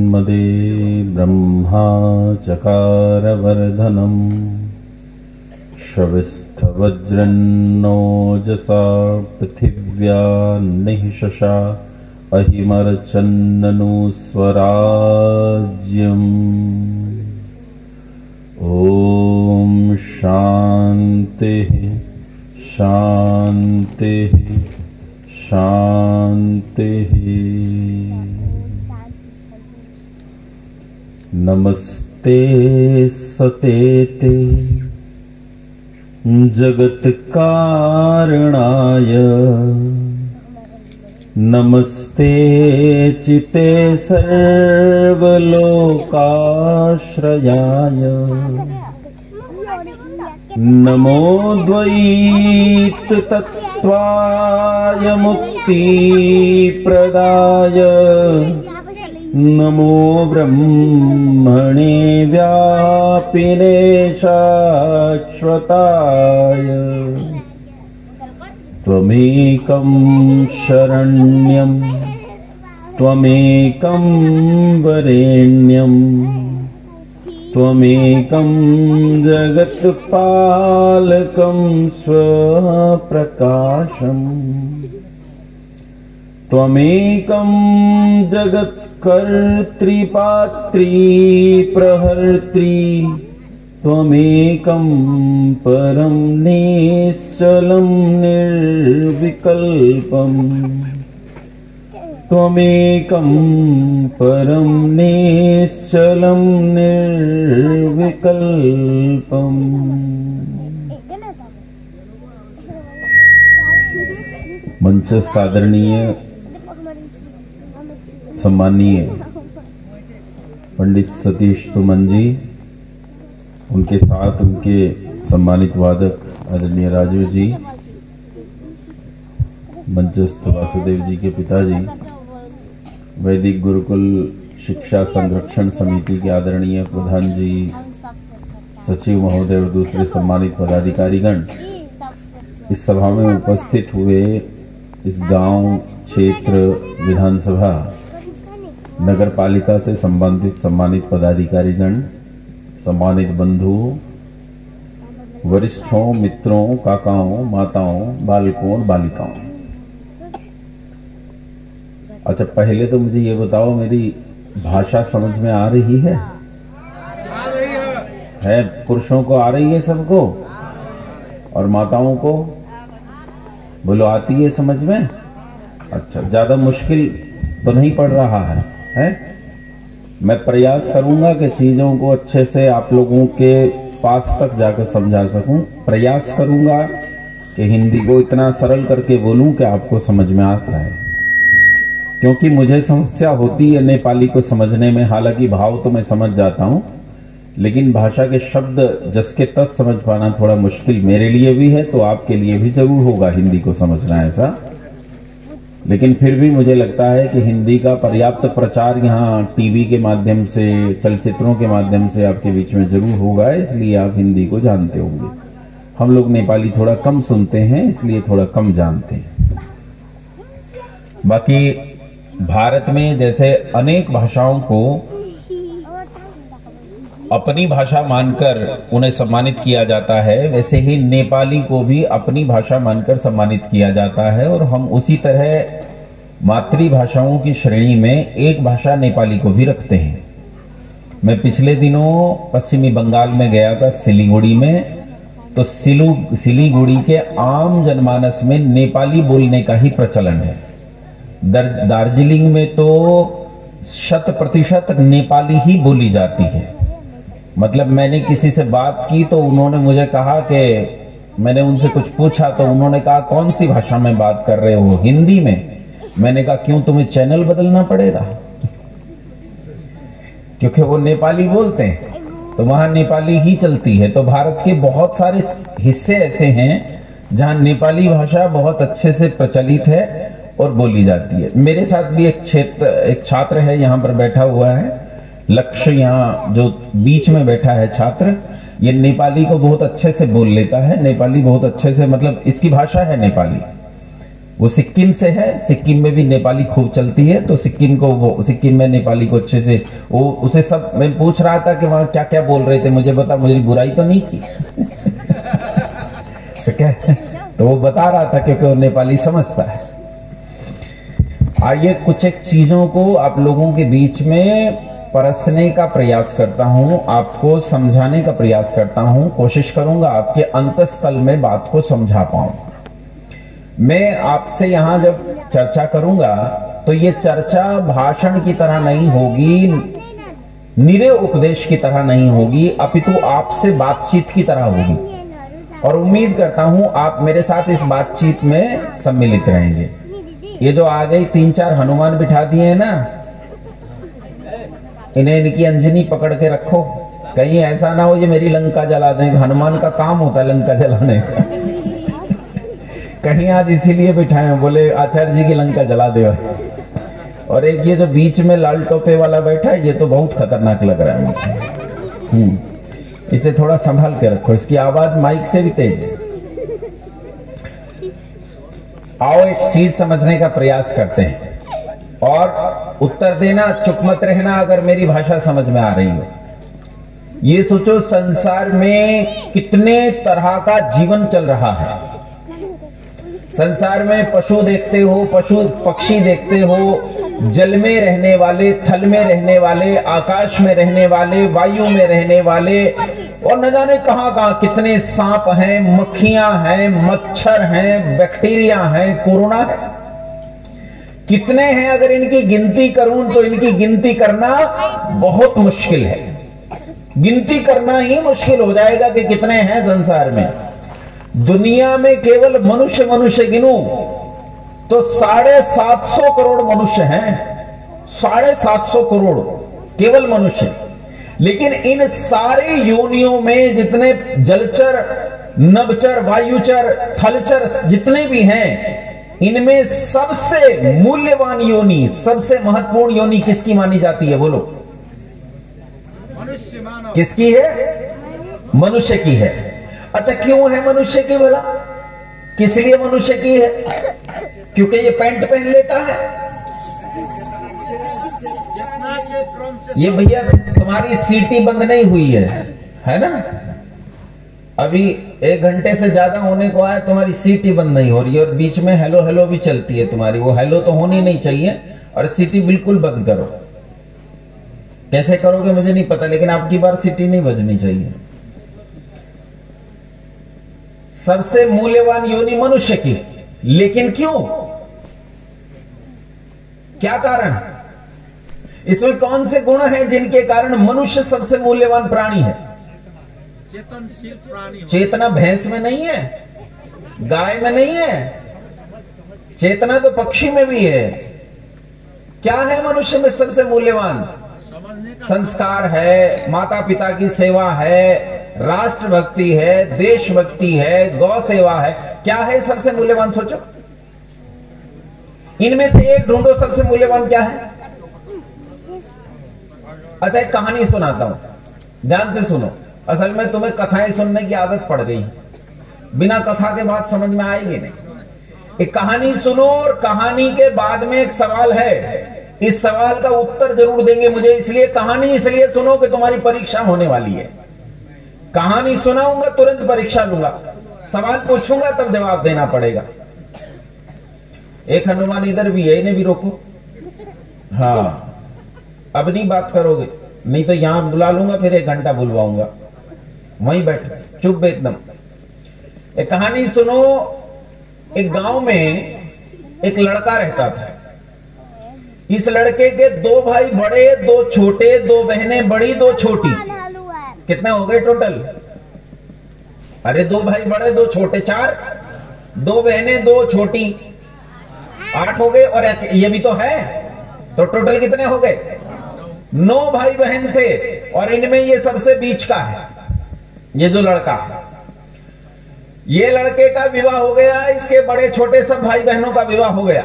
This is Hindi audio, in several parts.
तन्मदे ब्रह्मा चकार वर्धनम् शविष्ठवज्रन्नोजसा पृथिव्या निःशशा अहिमर्चन्ननु स्वराज्यम्। ॐ शान्तिः शान्तिः शान्तिः। नमस्ते सतेते जगत्कारणाय नमस्ते चिते सर्वलोकाश्रयाय नमो द्वैततत्त्वाय मुक्तिप्रदाय नमो ब्रह्मणे व्यापिने शाश्वताय त्वमेकं शरण्यं त्वमेकं वरेण्यं त्वमेकं जगत्पालकं स्वप्रकाशम् त्वमेकं जगत्कर्त्री प्रहर्त्री त्वमेकं परं निश्चलं निर्विकल्पम् त्वमेकं परं निश्चलं निर्विकल्पम्। मंचस्थ आदरणीय सम्मानीय पंडित सतीश सुमन जी, उनके साथ उनके सम्मानित वादक आदरणीय राजू जी, मंचस्थ वासुदेव जी के पिताजी, वैदिक गुरुकुल शिक्षा संरक्षण समिति के आदरणीय प्रधान जी, सचिव महोदय और दूसरे सम्मानित पदाधिकारीगण, इस सभा में उपस्थित हुए इस गांव क्षेत्र विधानसभा नगर पालिका से संबंधित सम्मानित पदाधिकारीगण, सम्मानित बंधु, वरिष्ठों, मित्रों, काकाओं, माताओं, बालकों और बालिकाओं। अच्छा, पहले तो मुझे ये बताओ, मेरी भाषा समझ में आ रही है? है, पुरुषों को आ रही है सबको, और माताओं को बोलो आती है समझ में? अच्छा, ज्यादा मुश्किल तो नहीं पड़ रहा है? मैं प्रयास करूंगा कि चीजों को अच्छे से आप लोगों के पास तक जाकर समझा सकूं। प्रयास करूंगा कि हिंदी को इतना सरल करके बोलूं कि आपको समझ में आता है, क्योंकि मुझे समस्या होती है नेपाली को समझने में। हालांकि भाव तो मैं समझ जाता हूं, लेकिन भाषा के शब्द जस के तस समझ पाना थोड़ा मुश्किल मेरे लिए भी है, तो आपके लिए भी जरूर होगा हिंदी को समझना ऐसा। लेकिन फिर भी मुझे लगता है कि हिंदी का पर्याप्त प्रचार यहाँ टीवी के माध्यम से, चलचित्रों के माध्यम से आपके बीच में जरूर होगा, इसलिए आप हिंदी को जानते होंगे। हम लोग नेपाली थोड़ा कम सुनते हैं, इसलिए थोड़ा कम जानते हैं। बाकी भारत में जैसे अनेक भाषाओं को अपनी भाषा मानकर उन्हें सम्मानित किया जाता है, वैसे ही नेपाली को भी अपनी भाषा मानकर सम्मानित किया जाता है। और हम उसी तरह मातृभाषाओं की श्रेणी में एक भाषा नेपाली को भी रखते हैं। मैं पिछले दिनों पश्चिमी बंगाल में गया था, सिलीगुड़ी में, तो सिलीगुड़ी के आम जनमानस में नेपाली बोलने का ही प्रचलन है। दार्जिलिंग में तो 100% नेपाली ही बोली जाती है। मतलब मैंने किसी से बात की तो उन्होंने मुझे कहा कि, मैंने उनसे कुछ पूछा तो उन्होंने कहा कौन सी भाषा में बात कर रहे हो? हिंदी में। मैंने कहा क्यों, तुम्हें चैनल बदलना पड़ेगा? क्योंकि वो नेपाली बोलते हैं तो वहां नेपाली ही चलती है। तो भारत के बहुत सारे हिस्से ऐसे हैं जहां नेपाली भाषा बहुत अच्छे से प्रचलित है और बोली जाती है। मेरे साथ भी एक छात्र है, यहाँ पर बैठा हुआ है, लक्ष्य, यहाँ जो बीच में बैठा है छात्र, ये नेपाली को बहुत अच्छे से बोल लेता है। नेपाली बहुत अच्छे से, मतलब इसकी भाषा है नेपाली, वो सिक्किम से है, सिक्किम में भी नेपाली खूब चलती है, तो सिक्किम में नेपाली को अच्छे से वो उसे सब मैं पूछ रहा था कि वहां क्या क्या बोल रहे थे, मुझे बता, मुझे बुराई तो नहीं की। तो क्या, तो वो बता रहा था क्योंकि वो नेपाली समझता है। आइए कुछ एक चीजों को आप लोगों के बीच में परसने का प्रयास करता हूं, आपको समझाने का प्रयास करता हूं, कोशिश करूंगा आपके अंतःस्थल में बात को समझा पाऊं। मैं आपसे यहां जब चर्चा करूंगा तो ये चर्चा भाषण की तरह नहीं होगी, निरे उपदेश की तरह नहीं होगी, अपितु आपसे बातचीत की तरह होगी। और उम्मीद करता हूं आप मेरे साथ इस बातचीत में सम्मिलित रहेंगे। ये जो आ गई 3-4 हनुमान बिठा दिए हैं ना, इन्हें इनकी अंजनी पकड़ के रखो, कहीं ऐसा ना हो ये मेरी लंका जला दें। हनुमान का काम होता है लंका जलाने का। कहीं आज इसीलिए बिठाए, बोले आचार्य जी की लंका जला दे। और एक ये जो बीच में लाल टोपे वाला बैठा है, ये तो बहुत खतरनाक लग रहा है मुझे। इसे थोड़ा संभाल के रखो, इसकी आवाज माइक से भी तेज है। आओ एक चीज समझने का प्रयास करते हैं और उत्तर देना, चुप मत रहना अगर मेरी भाषा समझ में आ रही हो। ये सोचो संसार में कितने तरह का जीवन चल रहा है। संसार में पशु देखते हो, पशु पक्षी देखते हो, जल में रहने वाले, थल में रहने वाले, आकाश में रहने वाले, वायु में रहने वाले, और न जाने कहां कहां कितने सांप हैं, मक्खियां हैं, मच्छर हैं, बैक्टीरिया हैं, कोरोना है, कितने हैं। अगर इनकी गिनती करूं तो इनकी गिनती करना बहुत मुश्किल है। गिनती करना ही मुश्किल हो जाएगा कि कितने हैं संसार में। दुनिया में केवल मनुष्य गिनूं तो 750 करोड़ मनुष्य हैं, 750 करोड़ केवल मनुष्य। लेकिन इन सारे योनियों में जितने जलचर, नभचर, वायुचर, थलचर जितने भी हैं, इनमें सबसे मूल्यवान योनि, सबसे महत्वपूर्ण योनि किसकी मानी जाती है? बोलो, किसकी है? मनुष्य की है। अच्छा, क्यों है मनुष्य की भला? किस लिए मनुष्य की है? क्योंकि ये पैंट पहन लेता है। ये भैया तुम्हारी सीटी बंद नहीं हुई है ना? अभी 1 घंटे से ज्यादा होने को आया, तुम्हारी सीटी बंद नहीं हो रही है, और बीच में हेलो हेलो भी चलती है तुम्हारी। वो हेलो तो होनी नहीं चाहिए, और सीटी बिल्कुल बंद करो। कैसे करोगे मुझे नहीं पता, लेकिन आपकी बार सीटी नहीं बजनी चाहिए। सबसे मूल्यवान योनि मनुष्य की, लेकिन क्यों? क्या कारण? इसमें कौन से गुण हैं जिनके कारण मनुष्य सबसे मूल्यवान प्राणी है? चेतनशील प्राणी। चेतना भैंस में नहीं है, गाय में नहीं है, चेतना तो पक्षी में भी है। क्या है मनुष्य में सबसे मूल्यवान? संस्कार है, माता पिता की सेवा है, राष्ट्रभक्ति है, देशभक्ति है, गौ सेवा है। क्या है सबसे मूल्यवान? सोचो, इनमें से एक ढूंढो, सबसे मूल्यवान क्या है? अच्छा, एक कहानी सुनाता हूं, ध्यान से सुनो। असल में तुम्हें कथाएं सुनने की आदत पड़ गई, बिना कथा के बात समझ में आएगी नहीं। एक कहानी सुनो, और कहानी के बाद में एक सवाल है, इस सवाल का उत्तर जरूर देंगे मुझे। इसलिए कहानी इसलिए सुनो कि तुम्हारी परीक्षा होने वाली है। कहानी सुनाऊंगा, तुरंत परीक्षा लूंगा, सवाल पूछूंगा तब जवाब देना पड़ेगा। एक हनुमान इधर भी है, इन्हें भी रोको। हाँ, अब नहीं बात करोगे, नहीं तो यहां बुला लूंगा, फिर 1 घंटा बुलवाऊंगा। वहीं बैठ चुप एकदम। एक कहानी सुनो। एक गांव में एक लड़का रहता था। इस लड़के के 2 भाई बड़े, 2 छोटे, 2 बहनें बड़ी, 2 छोटी। कितने हो गए टोटल? अरे 2 भाई बड़े, 2 छोटे, 4, 2 बहनें, 2 छोटी, 8 हो गए, और ये भी तो है, तो टोटल कितने हो गए? 9 भाई बहन थे, और इनमें ये सबसे बीच का है, ये जो लड़का। ये लड़के का विवाह हो गया, इसके बड़े छोटे सब भाई बहनों का विवाह हो गया।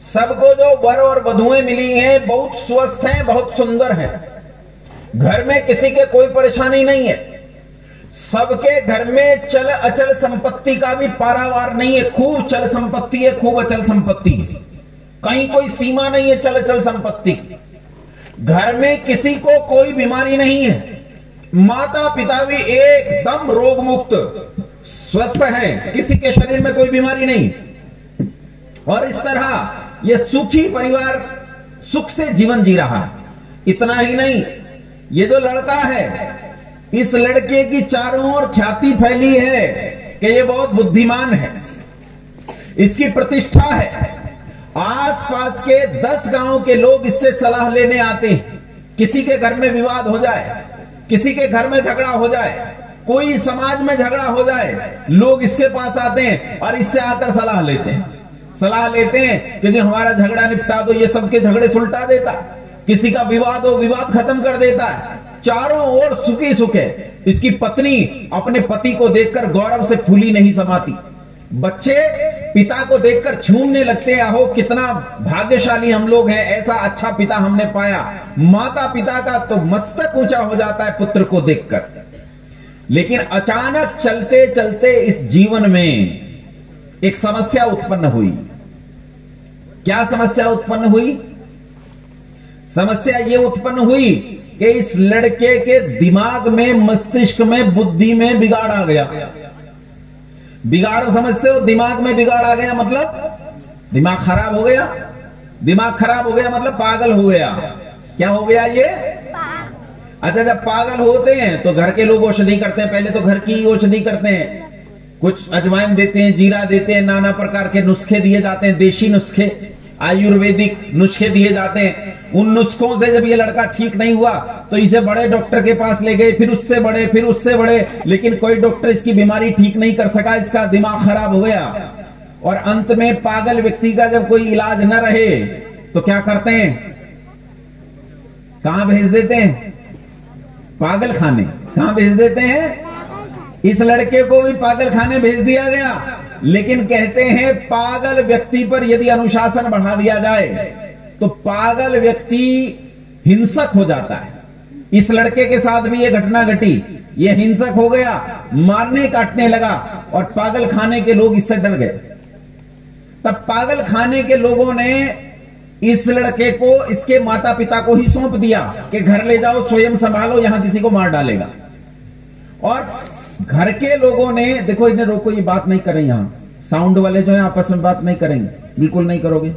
सबको जो वर और वधुएं मिली हैं, बहुत स्वस्थ हैं, बहुत सुंदर हैं, घर में किसी के कोई परेशानी नहीं है। सबके घर में चल अचल संपत्ति का भी पारावार नहीं है। खूब चल संपत्ति है, खूब अचल संपत्ति है, कहीं कोई सीमा नहीं है चल अचल संपत्ति की। घर में किसी को कोई बीमारी नहीं है, माता पिता भी एकदम रोग मुक्त स्वस्थ हैं, किसी के शरीर में कोई बीमारी नहीं। और इस तरह ये सुखी परिवार सुख से जीवन जी रहा है। इतना ही नहीं, ये जो लड़का है, इस लड़के की चारों ओर ख्याति फैली है कि ये बहुत बुद्धिमान है, इसकी प्रतिष्ठा है। आसपास के 10 गांव के लोग इससे सलाह लेने आते हैं। किसी के घर में विवाद हो जाए, किसी के घर में झगड़ा हो जाए, कोई समाज में झगड़ा हो जाए, लोग इसके पास आते हैं और इससे आकर सलाह लेते हैं। सलाह लेते हैं कि जी हमारा झगड़ा निपटा दो, ये सबके झगड़े सुलटा देता, किसी का विवाद हो विवाद खत्म कर देता है। चारों ओर सुखी सुख है। इसकी पत्नी अपने पति को देखकर गौरव से फूली नहीं समाती। बच्चे पिता को देखकर झूमने लगते हैं, आहो कितना भाग्यशाली हम लोग हैं, ऐसा अच्छा पिता हमने पाया। माता पिता का तो मस्तक ऊंचा हो जाता है पुत्र को देखकर। लेकिन अचानक चलते चलते इस जीवन में एक समस्या उत्पन्न हुई। क्या समस्या उत्पन्न हुई? समस्या ये उत्पन्न हुई कि इस लड़के के दिमाग में, मस्तिष्क में, बुद्धि में बिगाड़ आ गया। बिगाड़ समझते हो? दिमाग में बिगाड़ आ गया मतलब दिमाग खराब हो गया। दिमाग खराब हो गया मतलब पागल हो गया। क्या हो गया ये? अच्छा, जब पागल होते हैं तो घर के लोग औषधि करते हैं। पहले तो घर की औषधि करते हैं, कुछ अजवाइन देते हैं, जीरा देते हैं, नाना प्रकार के नुस्खे दिए जाते हैं, देशी नुस्खे, आयुर्वेदिक नुस्खे दिए जाते हैं। उन नुस्खों से जब ये लड़का ठीक नहीं हुआ तो इसे बड़े डॉक्टर के पास ले गए, फिर उससे बड़े, फिर उससे बड़े, लेकिन कोई डॉक्टर इसकी बीमारी ठीक नहीं कर सका। इसका दिमाग खराब हो गया और अंत में पागल व्यक्ति का जब कोई इलाज न रहे तो क्या करते हैं? कहां भेज देते हैं? पागल खाने। कहां भेज देते हैं? इस लड़के को भी पागल खाने भेज दिया गया। लेकिन कहते हैं पागल व्यक्ति पर यदि अनुशासन बढ़ा दिया जाए तो पागल व्यक्ति हिंसक हो जाता है। इस लड़के के साथ भी यह घटना घटी। यह हिंसक हो गया, मारने काटने लगा और पागल खाने के लोग इससे डर गए। तब पागल खाने के लोगों ने इस लड़के को इसके माता पिता को ही सौंप दिया कि घर ले जाओ, स्वयं संभालो, यहां किसी को मार डालेगा। और घर के लोगों ने, देखो इन्हें रोको, ये बात नहीं करें, यहां साउंड वाले जो है आपस में बात नहीं करेंगे, बिल्कुल नहीं करोगे।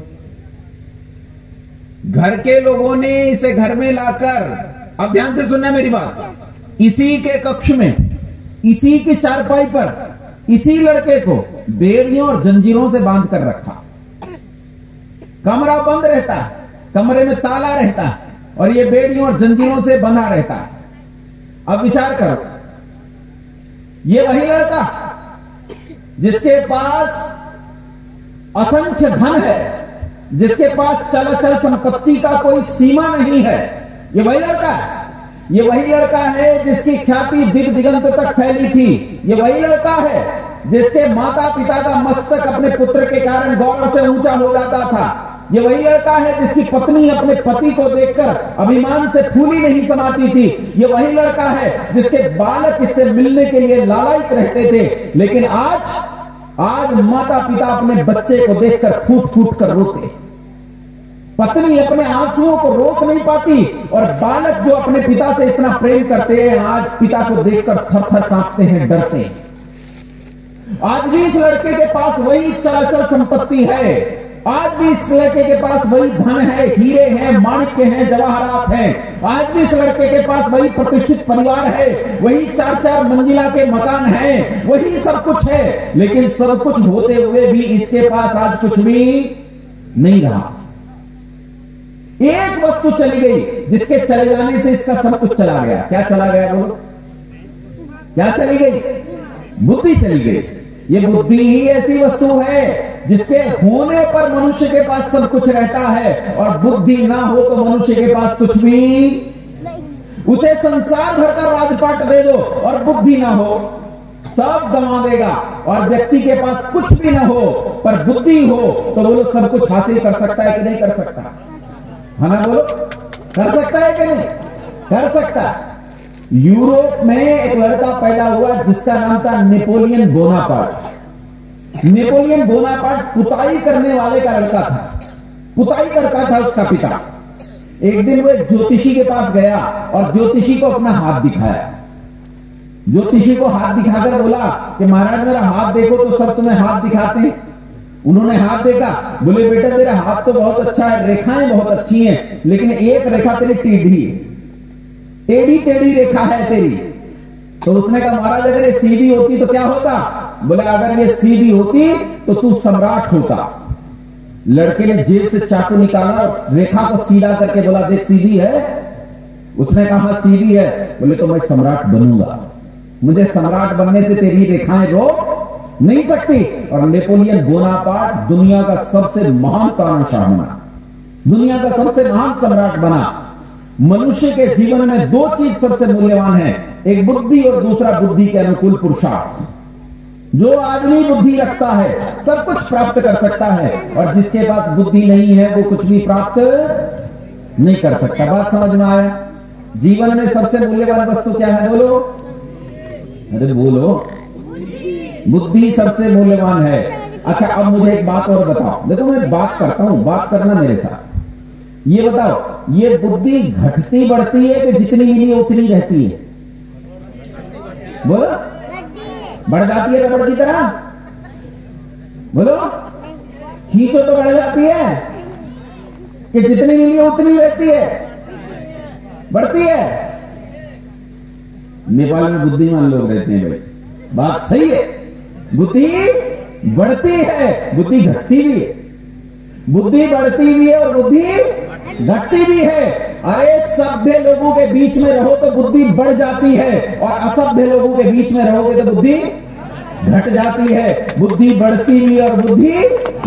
घर के लोगों ने इसे घर में लाकर, अब ध्यान से सुनना मेरी बात, इसी के कक्ष में, इसी की चारपाई पर इसी लड़के को बेड़ियों और जंजीरों से बांध कर रखा। कमरा बंद रहता है, कमरे में ताला रहता है और ये बेड़ियों और जंजीरों से बंधा रहता है। अब विचार करो, ये वही लड़का जिसके पास असंख्य धन है, जिसके पास चल अचल संपत्ति का कोई सीमा नहीं है, ये वही लड़का है। ये वही लड़का है जिसकी ख्याति दिग दिगंत तक फैली थी। ये वही लड़का है जिसके माता पिता का मस्तक अपने पुत्र के कारण गौरव से ऊंचा हो जाता था। ये वही लड़का है जिसकी पत्नी अपने पति को देखकर अभिमान से फूली नहीं समाती थी। ये वही लड़का है जिसके बालक इससे मिलने के लिए लालायित रहते थे। लेकिन आज माता पिता अपने बच्चे को देखकर फूट फूट कर रोते, पत्नी अपने आंसुओं को रोक नहीं पाती और बालक जो अपने पिता से इतना प्रेम करते हैं, आज पिता को देखकर थर थर कांपते हैं, डरते हैं। आज भी इस लड़के के पास वही चल अचल संपत्ति है। आज भी इस लड़के के पास वही धन है, हीरे हैं, माणिक्य हैं, जवाहरात हैं। आज भी इस लड़के के पास वही प्रतिष्ठित परिवार है, वही 4-4 मंजिला के मकान हैं, वही सब कुछ है। लेकिन सब कुछ होते हुए भी इसके पास आज कुछ भी नहीं रहा। एक वस्तु चली गई जिसके चले जाने से इसका सब कुछ चला गया। क्या चला गया बोलो? क्या चली गई? बुद्धि चली गई। ये बुद्धि ही ऐसी वस्तु है जिसके होने पर मनुष्य के पास सब कुछ रहता है और बुद्धि ना हो तो मनुष्य के पास कुछ भी नहीं। उसे संसार भर का राजपाट दे दो और बुद्धि ना हो, सब गंवा देगा। और व्यक्ति के पास कुछ भी ना हो पर बुद्धि हो तो वो लोग सब कुछ हासिल कर सकता है कि नहीं कर सकता? है ना? बोलो, कर सकता है कि नहीं? कर सकता है। यूरोप में एक लड़का पैदा हुआ जिसका नाम था नेपोलियन बोनापार्ट। नेपोलियन बोनापार्ट पुताई करने वाले का लड़का था, पुताई करता था उसका पिता। एक दिन वो एक ज्योतिषी के पास गया और ज्योतिषी को अपना हाथ दिखाया। ज्योतिषी को हाथ दिखाकर बोला कि महाराज मेरा हाथ देखो, तो सब तुम्हें हाथ दिखाते हैं। उन्होंने हाथ देखा, बोले बेटा तेरा हाथ तो बहुत अच्छा है, रेखाएं बहुत अच्छी हैं, लेकिन एक रेखा तेरी टेढ़ी है, टेढ़ी टेढ़ी रेखा है तेरी। तो उसने कहा महाराज अगर ये सीधी होती तो क्या होता? बोले अगर ये सीधी होती तो तू सम्राट होता। लड़के ने जेब से चाकू निकाला और रेखा को सीधा करके बोला देख सीधी है। उसने कहा हाँ सीधी है। बोले तो मैं सम्राट बनूंगा, मुझे सम्राट बनने से तेरी रेखाएं रोक नहीं सकती। और नेपोलियन बोनापार्ट दुनिया का सबसे महान तानाशाह बना, दुनिया का सबसे महान सम्राट बना। मनुष्य के जीवन में दो चीज सबसे मूल्यवान है, एक बुद्धि और दूसरा बुद्धि के अनुकूल पुरुषार्थ। जो आदमी बुद्धि रखता है सब कुछ प्राप्त कर सकता है, और जिसके पास बुद्धि नहीं है वो कुछ भी प्राप्त नहीं कर सकता। बात समझ में आया? जीवन में सबसे मूल्यवान वस्तु क्या है? बोलो, अरे बोलो। बुद्धि सबसे मूल्यवान है। अच्छा अब मुझे एक बात और बताओ, देखो मैं बात करता हूं, बात करना मेरे साथ। ये बताओ, ये बुद्धि घटती बढ़ती है कि जितनी मिली उतनी रहती है? बोलो, बढ़ जाती है रबड़ की तरह? बोलो, खींचो तो बढ़ जाती है कि जितनी मिली उतनी रहती है? बढ़ती है। नेपाल में बुद्धिमान लोग रहते हैं भाई, बात सही है, बुद्धि बढ़ती है, बुद्धि घटती भी है। बुद्धि बढ़ती भी है और बुद्धि घटती भी है। अरे सभ्य लोगों के बीच में रहो तो बुद्धि बढ़ जाती है, और असभ्य लोगों के बीच में रहोगे तो बुद्धि घट जाती है। बुद्धि बढ़ती भी और बुद्धि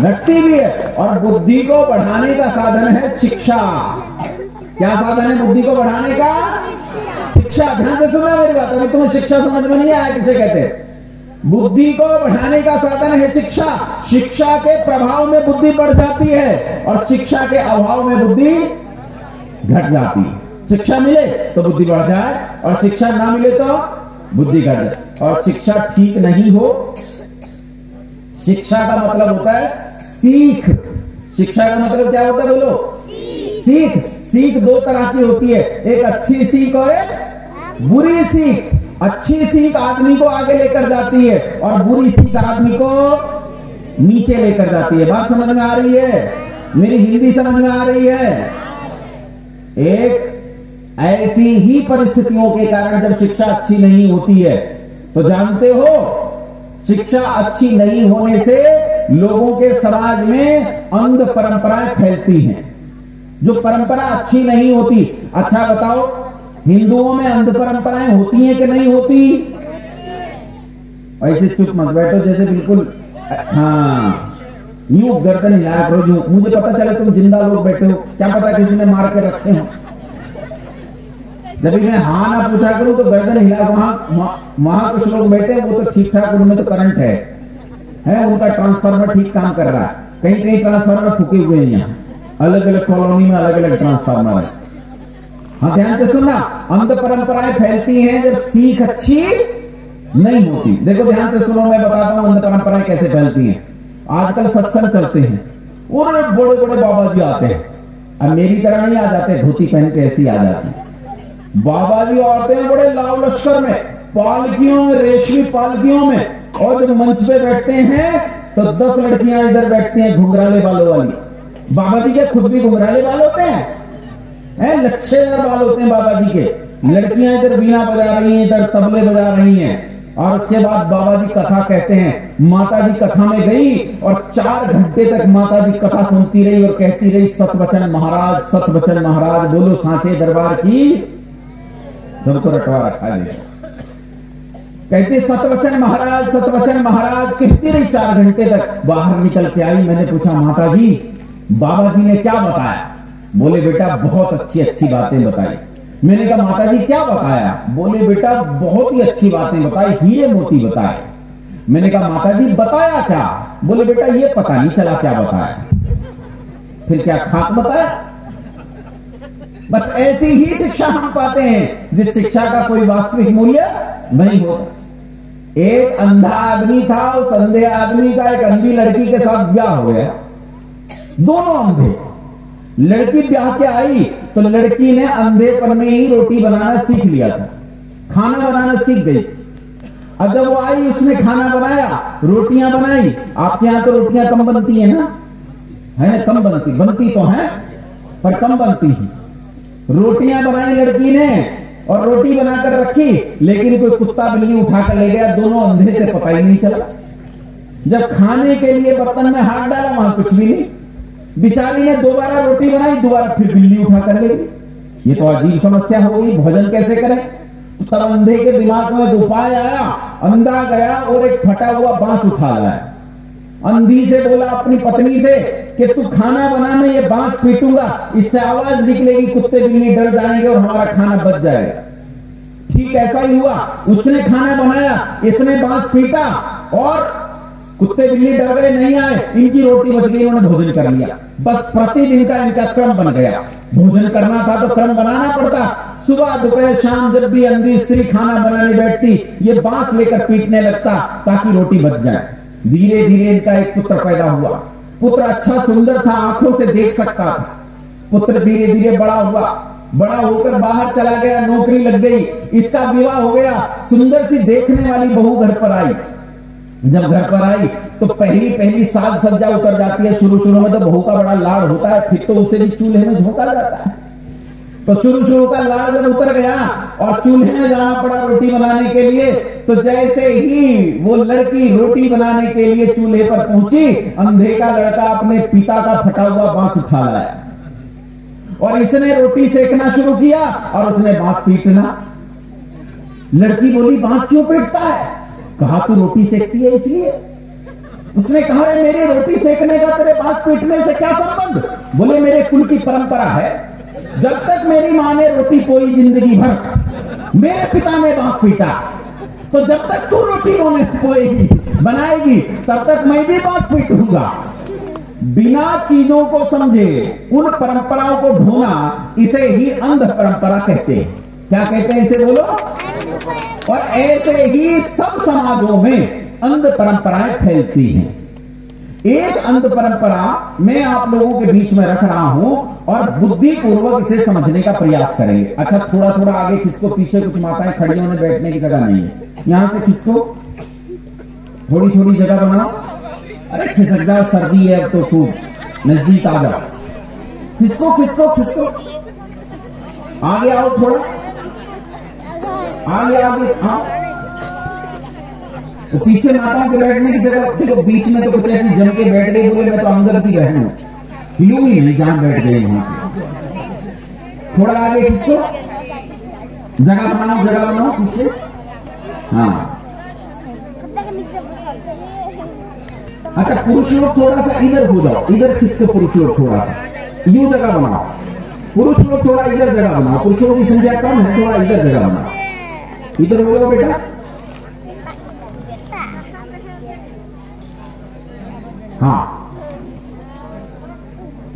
घटती भी है। और बुद्धि को बढ़ाने का साधन है शिक्षा। क्या साधन है बुद्धि को बढ़ाने का? शिक्षा। ध्यान से सुनना मेरी बात, अभी तुम्हें शिक्षा समझ में नहीं आया किसे कहते हैं? बुद्धि को बढ़ाने का साधन है शिक्षा। शिक्षा के प्रभाव में बुद्धि बढ़ जाती है और शिक्षा के अभाव में बुद्धि घट जाती है। शिक्षा मिले तो बुद्धि बढ़ जाए और शिक्षा ना मिले तो बुद्धि घट जाए। और शिक्षा ठीक नहीं हो, शिक्षा का मतलब होता है सीख। शिक्षा का मतलब क्या होता है? बोलो, सीख। सीख दो तरह की होती है, एक अच्छी सीख और एक बुरी सीख। अच्छी सीख आदमी को आगे लेकर जाती है और बुरी सीख आदमी को नीचे लेकर जाती है। बात समझ में आ रही है? मेरी हिंदी समझ में आ रही है? एक ऐसी ही परिस्थितियों के कारण जब शिक्षा अच्छी नहीं होती है, तो जानते हो शिक्षा अच्छी नहीं होने से लोगों के समाज में अंध परंपराएं फैलती हैं, जो परंपरा अच्छी नहीं होती। अच्छा बताओ, हिंदुओं में अंध परंपराएं होती हैं कि नहीं होती? ऐसे चुप मत बैठो जैसे बिल्कुल, हाँ यूं गर्दन हिलाया करो, यूं। मुझे पता चला तुम जिंदा लोग बैठे हो, क्या पता किसी ने मार के रखे हो। जब भी मैं हाँ ना पूछा करूं तो गर्दन हिला। वहां कुछ लोग बैठे, वो तो ठीक ठाक, उनमें तो करंट है, उनका ट्रांसफार्मर ठीक काम कर रहा है। कहीं कहीं ट्रांसफार्मर फूके हुए हैं, यहाँ अलग अलग कॉलोनी में अलग अलग ट्रांसफार्मर है। हाँ ध्यान से सुनना, अंध परंपराएं फैलती हैं जब सीख अच्छी नहीं होती। देखो ध्यान से सुनो, मैं बताता हूं अंध परंपराएं कैसे फैलती हैं। आजकल सत्संग चलते हैं और बड़े बड़े बाबा जी आते हैं। अब मेरी तरह नहीं आ जाते धोती पहन के, ऐसी आ जाती है। बाबा जी आते हैं बड़े लाव लश्कर में, पालकियों में, रेशमी पालकियों में, और जब मंच पे बैठते हैं तो 10 लड़कियां इधर बैठती हैं घुंघराले बालों वाली। बाबा जी के खुद भी घुंघराले बाल होते हैं, लच्छेदार बाल होते हैं बाबा जी के। लड़कियां इधर वीणा बजा रही हैं, इधर तबले बजा रही हैं। और उसके बाद बाबा जी कथा कहते हैं। माता जी कथा में गई और 4 घंटे तक माता जी कथा सुनती रही और कहती रही, सतवचन महाराज, सतवचन महाराज, बोलो सांचे दरबार की। सबको रटवा रखा है, कहते सतवचन महाराज, सतवचन महाराज कहती रही 4 घंटे तक। बाहर निकल के आई, मैंने पूछा माता जी बाबा जी ने क्या बताया? बोले बेटा बहुत अच्छी अच्छी बातें बताई। मैंने कहा माता जी क्या बताया? बोले बेटा बहुत ही अच्छी बातें बताई, हीरे मोती बताए। मैंने कहा माता जी बताया क्या? बोले बेटा ये पता नहीं चला क्या बताया। फिर क्या खाक बताया? बस ऐसी ही शिक्षा हम पाते हैं जिस शिक्षा का कोई वास्तविक मूल्य नहीं होता। एक अंधा आदमी था, उस अंधे आदमी का एक अंधी लड़की के साथ ब्याह हो गया, दोनों अंधे। लड़की ब्याह के आई तो लड़की ने अंधेपन में ही रोटी बनाना सीख लिया था, खाना बनाना सीख गई। अब जब वो आई, उसने खाना बनाया, रोटियां बनाई। आपके यहां तो रोटियां कम बनती है ना, है ना? कम बनती तो है पर कम बनती ही। रोटियां बनाई लड़की ने और रोटी बनाकर रखी, लेकिन कोई कुत्ता बिल्ली उठाकर ले गया, दोनों अंधे थे, पता ही नहीं चला। जब खाने के लिए बर्तन में हाथ डाला, वहां कुछ भी नहीं। बेचारी ने दोबारा रोटी बनाई, दोबारा फिर बिल्ली उठाकर ले गई। ये तो अजीब समस्या हो गई, भोजन कैसे करें? तब अंधे के दिमाग में एक उपाय आया। अंधा गया और एक फटा हुआ बांस उठा लाया। अंधी से बोला अपनी पत्नी से कि तू खाना बना, मैं ये बांस पीटूंगा, इससे आवाज निकलेगी, कुत्ते बिल्ली डर जाएंगे और हमारा खाना बच जाएगा। ठीक ऐसा ही हुआ। उसने खाना बनाया, इसने बांस पीटा और कुत्ते बिल्ली डर गए, नहीं आए, इनकी रोटी बच गई, उन्होंने भोजन कर लिया। बस प्रतिदिन का इनका क्रम बन गया। भोजन करना था तो क्रम बनाना पड़ता। सुबह दोपहर शाम जब भी अंधी स्त्री खाना बनाने बैठती, ये बांस लेकर पीटने लगता ताकि रोटी बच जाए। धीरे धीरे इनका एक पुत्र पैदा हुआ। पुत्र अच्छा सुंदर था, आंखों से देख सकता था। पुत्र धीरे धीरे बड़ा हुआ, बड़ा होकर बाहर चला गया, नौकरी लग गई, इसका विवाह हो गया। सुंदर सी देखने वाली बहू घर पर आई। जब घर पर आई तो पहली साज सज्जा उतर जाती है। शुरू में तो बहू का बड़ा लाड़ होता है, फिर तो उसे भी चूल्हे में झोंका जाता है। तो शुरू का लाड़ जब उतर गया और चूल्हे में जाना पड़ा रोटी बनाने के लिए, तो जैसे ही वो लड़की रोटी बनाने के लिए चूल्हे पर पहुंची, अंधे का लड़का अपने पिता का फटा हुआ बांस उठा लाया और इसने रोटी सेकना शुरू किया और उसने बांस पीटना। लड़की बोली, बांस क्यों पीटता है? कहा, तू रोटी सेकती है इसलिए। उसने कहा, अरे मेरे रोटी सेकने का तेरे बांस पीटने से क्या संबंध? बोले, मेरे कुल की परंपरा है, जब तक मेरी मां ने रोटी पोई जिंदगी भर, मेरे पिता ने बांस पीटा, तो जब तक तू रोटी पोएगी बनाएगी, तब तक मैं भी बांस पीटूंगा। बिना चीजों को समझे उन परंपराओं को ढोना, इसे ही अंध परंपरा कहते हैं। क्या कहते हैं इसे, बोलो? और ऐसे ही सब समाजों में अंध परंपराएं फैलती हैं। एक अंध परंपरा मैं आप लोगों के बीच में रख रहा हूं और बुद्धिपूर्वक इसे समझने का प्रयास करेंगे। अच्छा, थोड़ा थोड़ा आगे खिसको, पीछे कुछ माताएं खड़ी होने बैठने की जगह नहीं है, यहां से खिसको, थोड़ी थोड़ी जगह बनाओ। अरे खिसक जाओ, सर्दी है अब तो, खूब नजदीक आ जाओ। खिसको खिसको खिसको, आगे आओ, थोड़ा आगे आओ। तो पीछे माताओं के बैठने की जगह देखो, बीच में तो कुछ ऐसी जम के बैठ गई, बोले मैं तो अंदर की बहन हूं, हिलूंगी नहीं, जहां बैठ गई वहां से। थोड़ा आगे खिसको, जगह बनाओ पीछे। हाँ, अच्छा, पुरुष लोग थोड़ा सा इधर हो जाओ, इधर खिसको, पुरुष लोग थोड़ा सा यूं जगह बनाओ, पुरुष लोग थोड़ा इधर जगह बनाओ, पुरुषों की संख्या कम है, थोड़ा इधर जगह बनाओ, इधर हो जाओ बेटा। हाँ,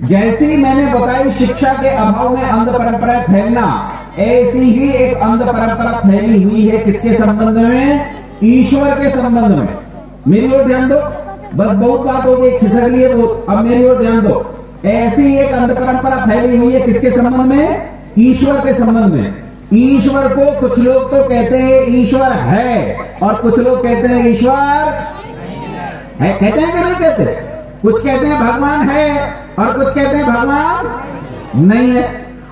जैसी मैंने बताई शिक्षा के अभाव में अंध परंपरा फैलना, ऐसी ही एक अंध परंपरा फैली हुई है किसके संबंध में? ईश्वर के संबंध में। मेरी ओर ध्यान दो, बस बहुत बात हो गई, खिसक लिए बहुत, अब मेरी ओर ध्यान दो। ऐसी एक अंध परंपरा फैली हुई है किसके संबंध में? ईश्वर के संबंध में। ईश्वर को कुछ लोग तो कहते हैं ईश्वर है, और कुछ लोग कहते हैं ईश्वर है। कहते हैं कि नहीं कहते? कुछ कहते हैं भगवान है और कुछ कहते हैं भगवान नहीं है।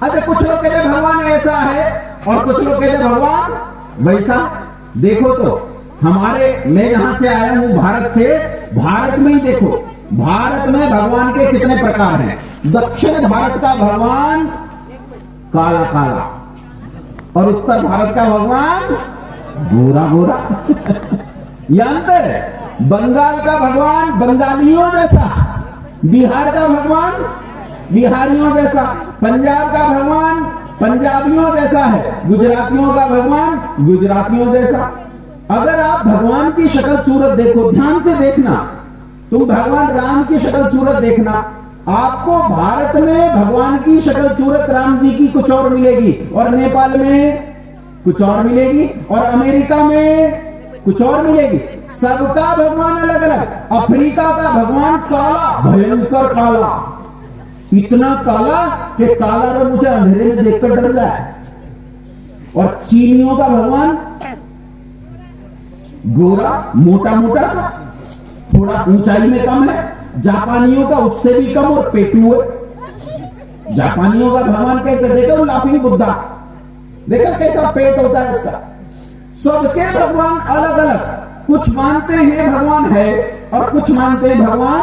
अच्छा, कुछ लोग कहते हैं भगवान ऐसा है और कुछ लोग कहते हैं भगवान वैसा। देखो तो मैं जहां से आया हूं भारत से, भारत में ही देखो, भारत में भगवान के कितने प्रकार हैं। दक्षिण भारत का भगवान काला काला और उत्तर भारत का भगवान गोरा गोरा। यह अंतर है। बंगाल का भगवान बंगालियों जैसा, बिहार का भगवान बिहारियों जैसा, पंजाब का भगवान पंजाबियों जैसा है, गुजरातियों का भगवान गुजरातियों जैसा। अगर आप भगवान की शक्ल सूरत देखो, ध्यान से देखना, तुम भगवान राम की शक्ल सूरत देखना, आपको भारत में भगवान की शक्ल सूरत राम जी की कुछ और मिलेगी, और नेपाल में कुछ और मिलेगी, और अमेरिका में कुछ और मिलेगी। सबका भगवान अलग अलग। अफ्रीका का भगवान काला, भयंकर काला, इतना काला कि काला रंग उसे अंधेरे में देखकर डर जाए। और चीनियों का भगवान गोरा, मोटा मोटा सा, थोड़ा ऊंचाई में कम है। जापानियों का उससे भी कम और पेटू है। जापानियों का भगवान कैसे, देखो लाफिंग बुद्धा, देखो कैसा पेट होता है उसका। सबके भगवान अलग अलग। कुछ मानते हैं भगवान है और कुछ मानते हैं भगवान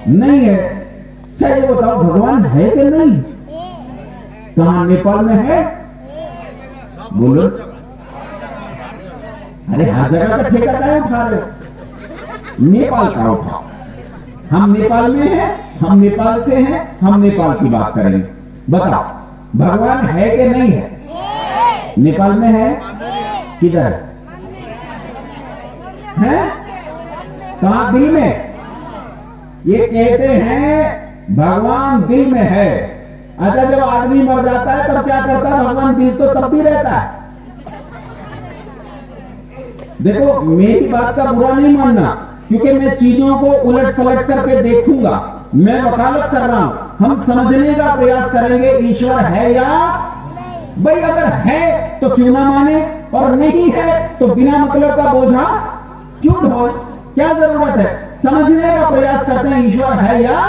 नहीं है। चलिए बताओ भगवान है कि नहीं? कहां नेपाल में है? बोलो। अरे हर जगह का ठेका क्या उठा रहे हो? नेपाल का उठाओ। हम नेपाल में हैं, हम नेपाल से हैं, हम नेपाल की बात करेंगे। बताओ भगवान है कि नहीं है? नेपाल में है? किधर है? कहां? दिल में। ये कहते हैं भगवान दिल में है। अच्छा, जब आदमी मर जाता है तब क्या करता है? भगवान दिल तो तब भी रहता है। देखो मेरी बात का बुरा नहीं मानना, क्योंकि मैं चीजों को उलट पलट करके देखूंगा। मैं वकालत कर रहा हूं। हम समझने का प्रयास करेंगे ईश्वर है या भाई, अगर है तो क्यों ना माने, और नहीं है तो बिना मतलब का बोझा क्यों ढो? क्या जरूरत है? समझने का प्रयास करते हैं ईश्वर है या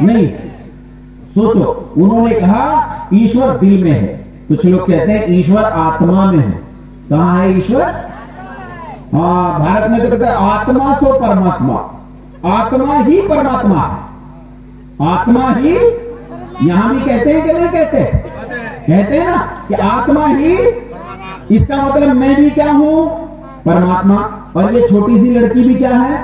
नहीं। सोचो, उन्होंने कहा ईश्वर दिल में है। कुछ लोग कहते हैं ईश्वर आत्मा में है। कहां है ईश्वर? हाँ, भारत में तो कहते हैं आत्मा सो परमात्मा। आत्मा ही परमात्मा है। आत्मा ही, यहां भी कहते हैं कि नहीं कहते? कहते हैं ना कि आत्मा ही। इसका मतलब मैं भी क्या हूं? परमात्मा। और ये छोटी सी लड़की भी क्या है?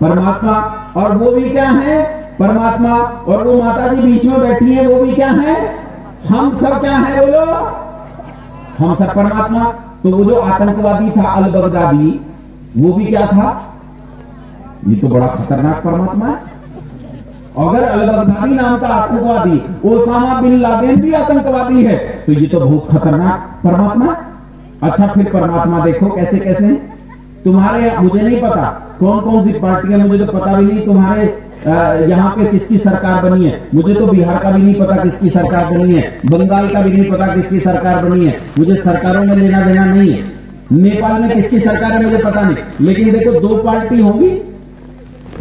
परमात्मा। और वो भी क्या है? परमात्मा। और वो माता जी बीच में बैठी है, वो भी क्या है? हम सब क्या है? बोलो। हम सब परमात्मा। तो वो जो आतंकवादी था अल बगदादी, वो भी क्या था? ये तो बड़ा खतरनाक परमात्मा है। अगर अल बगदादी नाम का आतंकवादी, ओसामा बिन लादेन भी आतंकवादी है, तो ये तो बहुत खतरनाक परमात्मा। अच्छा, फिर परमात्मा देखो कैसे कैसे हैं। तुम्हारे, मुझे नहीं पता कौन कौन सी पार्टियां, मुझे तो पता भी नहीं तुम्हारे यहाँ पे किसकी सरकार बनी है। मुझे तो बिहार का भी नहीं पता किसकी सरकार बनी है, बंगाल का भी नहीं पता किसकी सरकार बनी है। मुझे सरकारों में लेना देना नहीं है। नेपाल में किसकी सरकार है मुझे पता नहीं। लेकिन देखो, 2 पार्टी होंगी,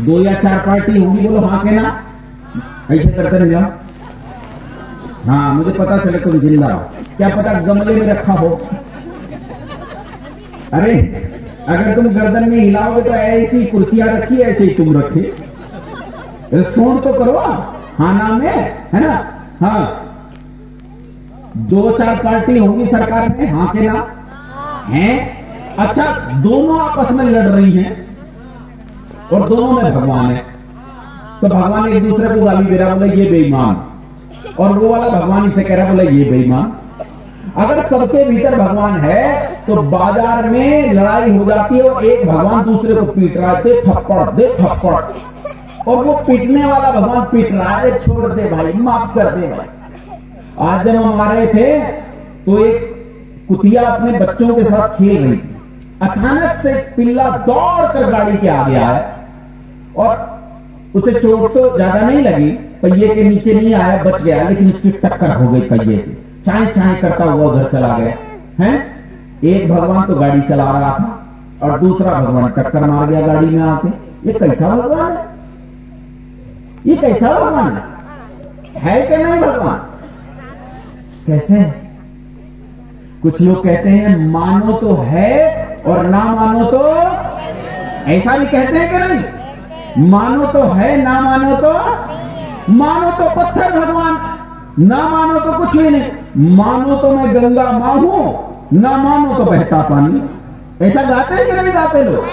2 या 4 पार्टी होंगी। बोलो हाँ के ना? ऐसे करते नहीं ना? हाँ, मुझे पता चले तुम जिंदा हो। क्या पता गमले में रखा हो। अरे अगर तुम गर्दन में हिलाओगे तो ऐसी कुर्सियां रखी, ऐसे ही तुम रखे। रिस्पॉन्ड तो करो हाँ ना में, है ना? हाँ, 2-4 पार्टी होंगी सरकार में, हाँ के ना? हैं? अच्छा, दोनों आपस में लड़ रही हैं और दोनों में भगवान है। तो भगवान एक दूसरे को गाली दे रहा, बोले ये बेईमान, और वो वाला भगवान इसे कह रहा, बोले ये बेईमान। अगर सबके भीतर भगवान है तो बाजार में लड़ाई हो जाती है और एक भगवान दूसरे को पीट रहा है, दे थप्पड़, और वो पीटने वाला भगवान पीट रहा है, छोड़ दे भाई, माफ कर दे भाई। आज जब हम आ रहे थे तो एक कुतिया अपने बच्चों के साथ खेल रही थी। अचानक से पिल्ला दौड़ कर गाड़ी के आगे आया और उसे चोट तो ज्यादा नहीं लगी, पहिए के नीचे नहीं आया, बच गया, लेकिन उसकी टक्कर हो गई पहिए से। चाय चाय करता हुआ घर चला गया है। एक भगवान तो गाड़ी चला रहा था और दूसरा भगवान टक्कर मार गया गाड़ी में आके। ये कैसा भगवान है? ये कैसा भगवान है कि नहीं? भगवान कैसे है? कुछ लोग कहते हैं मानो तो है और ना मानो तो, ऐसा भी कहते हैं कि नहीं? मानो तो है, ना मानो तो पत्थर भगवान, ना मानो तो कुछ भी नहीं। मानो तो मैं गंगा मां हूं, ना मानो तो बहता पानी। ऐसा गाते हैं कि नहीं गाते लोग?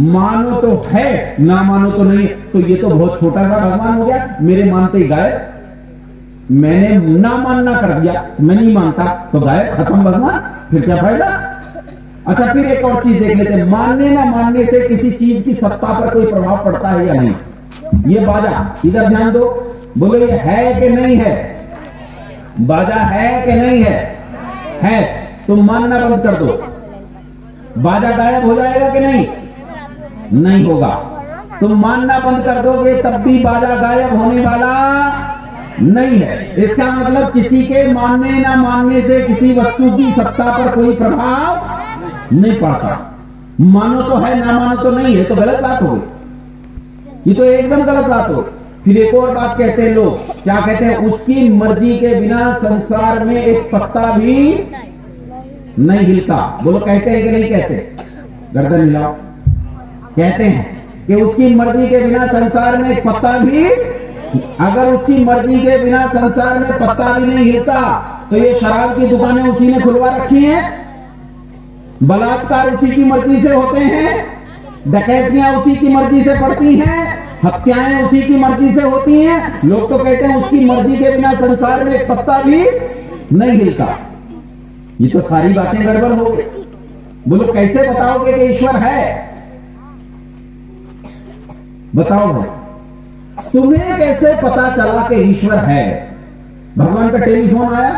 मानो तो है, ना मानो तो नहीं। तो ये तो बहुत छोटा सा भगवान हो गया। मेरे मानते ही गायब, मैंने ना मानना कर दिया, मैं नहीं मानता तो गायब, खत्म भगवान, फिर क्या फायदा? अच्छा, फिर एक और चीज देख लेते हैं, मानने ना मानने से किसी चीज की सत्ता पर कोई प्रभाव पड़ता है या नहीं? ये बाजा, इधर ध्यान दो, बोलो ये है कि नहीं है? बाजा है कि नहीं है? है। तुम मानना बंद कर दो, बाजा गायब हो जाएगा कि नहीं? नहीं होगा। तुम मानना बंद कर दोगे तब भी बाजा गायब होने वाला नहीं है। इसका मतलब किसी के मानने ना मानने से किसी वस्तु की सत्ता पर कोई प्रभाव नहीं पड़ता। मानो तो है, ना मानो तो नहीं है, तो गलत बात हो गई, ये तो एकदम गलत बात हो। फिर एक और बात कहते हैं लोग, क्या कहते हैं? उसकी मर्जी के बिना संसार में एक पत्ता भी नहीं हिलता। बोलो कहते हैं कि नहीं कहते? गर्दन हिलाओ। कहते हैं कि उसकी मर्जी के बिना संसार में एक पत्ता भी, अगर उसकी मर्जी के बिना संसार में पत्ता भी नहीं हिलता तो ये शराब की दुकानें उसी ने खुलवा रखी हैं, बलात्कार उसी की मर्जी से होते हैं, डकैतियां उसी की मर्जी से पड़ती हैं, हत्याएं उसी की मर्जी से होती हैं। लोग तो कहते हैं उसकी मर्जी के बिना संसार में एक पत्ता भी नहीं हिलता। ये तो सारी बातें गड़बड़ हो गई। बोलो कैसे बताओगे कि ईश्वर है? बताओ भाई, तुम्हें कैसे पता चला कि ईश्वर है? भगवान का टेलीफोन आया,